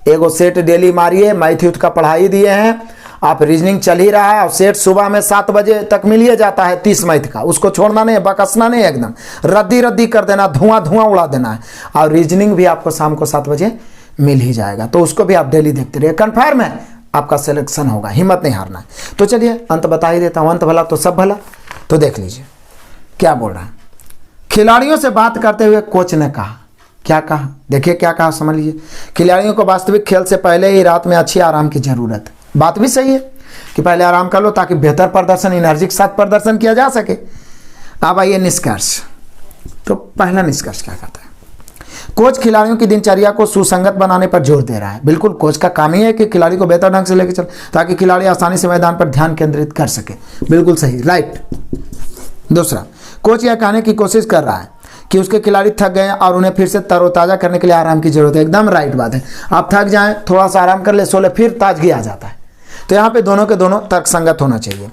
एगो सेट डेली मारिए, मैथ यूथ का पढ़ाई दिए हैं आप, रीजनिंग चल ही रहा है और सेट सुबह में 7 बजे तक मिल ही जाता है 30 मैथ का, उसको छोड़ना नहीं है, बकसना नहीं है, एकदम रद्दी कर देना, धुआं उड़ा देना है। और रीजनिंग भी आपको शाम को 7 बजे मिल ही जाएगा, तो उसको भी आप डेली देखते रहिए, कन्फर्म है आपका सिलेक्शन होगा, हिम्मत नहीं हारना है। तो चलिए अंत बता ही देता हूँ, अंत भला तो सब भला। तो देख लीजिए क्या बोल रहा है। खिलाड़ियों से बात करते हुए कोच ने कहा, क्या कहा, देखिए क्या कहा, समझ लीजिए। खिलाड़ियों को वास्तविक खेल से पहले ही रात में अच्छी आराम की जरूरत है। बात भी सही है कि पहले आराम कर लो ताकि बेहतर प्रदर्शन, एनर्जी के साथ प्रदर्शन किया जा सके। अब आइए निष्कर्ष। तो पहला निष्कर्ष क्या कहता है, कोच खिलाड़ियों की दिनचर्या को सुसंगत बनाने पर जोर दे रहा है। बिल्कुल कोच का काम ही है कि खिलाड़ी को बेहतर ढंग से लेकर चले ताकि खिलाड़ी आसानी से मैदान पर ध्यान केंद्रित कर सके। बिल्कुल सही, राइट। दूसरा, कोच यह कहने की कोशिश कर रहा है कि उसके खिलाड़ी थक गए हैं और उन्हें फिर से तरोताज़ा करने के लिए आराम की जरूरत है। एकदम राइट बात है, आप थक जाएं, थोड़ा सा आराम कर ले, सो ले, फिर ताजगी आ जाता है। तो यहाँ पे दोनों के दोनों तर्कसंगत होना चाहिए।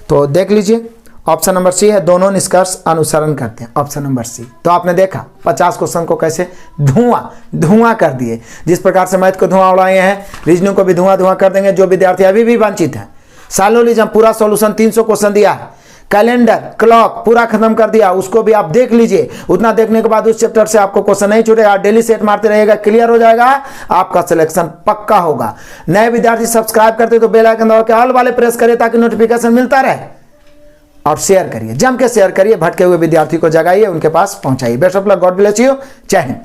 तो देख लीजिए ऑप्शन नंबर सी है, दोनों निष्कर्ष अनुसरण करते हैं, ऑप्शन नंबर सी। तो आपने देखा 50 क्वेश्चन को कैसे धुआं कर दिए। जिस प्रकार से मैथ को धुआं उड़ाए हैं, रीजनिंग को भी धुआं कर देंगे। जो विद्यार्थी अभी भी वंचित हैं, साइलोलिज्म पूरा सॉल्यूशन 300 क्वेश्चन दिया है, कैलेंडर क्लॉक पूरा खत्म कर दिया, उसको भी आप देख लीजिए। उतना देखने के बाद उस चैप्टर से आपको क्वेश्चन नहीं छूटेगा, डेली सेट मारते रहिएगा, क्लियर हो जाएगा, आपका सिलेक्शन पक्का होगा। नए विद्यार्थी सब्सक्राइब करते तो बेल आइकन दबा के ऑल वाले प्रेस करिए ताकि नोटिफिकेशन मिलता रहे, और शेयर करिए, जम के शेयर करिए, भटके हुए विद्यार्थी को जगाइए, उनके पास पहुंचाइए। Best of luck, god bless you, जय हिंद।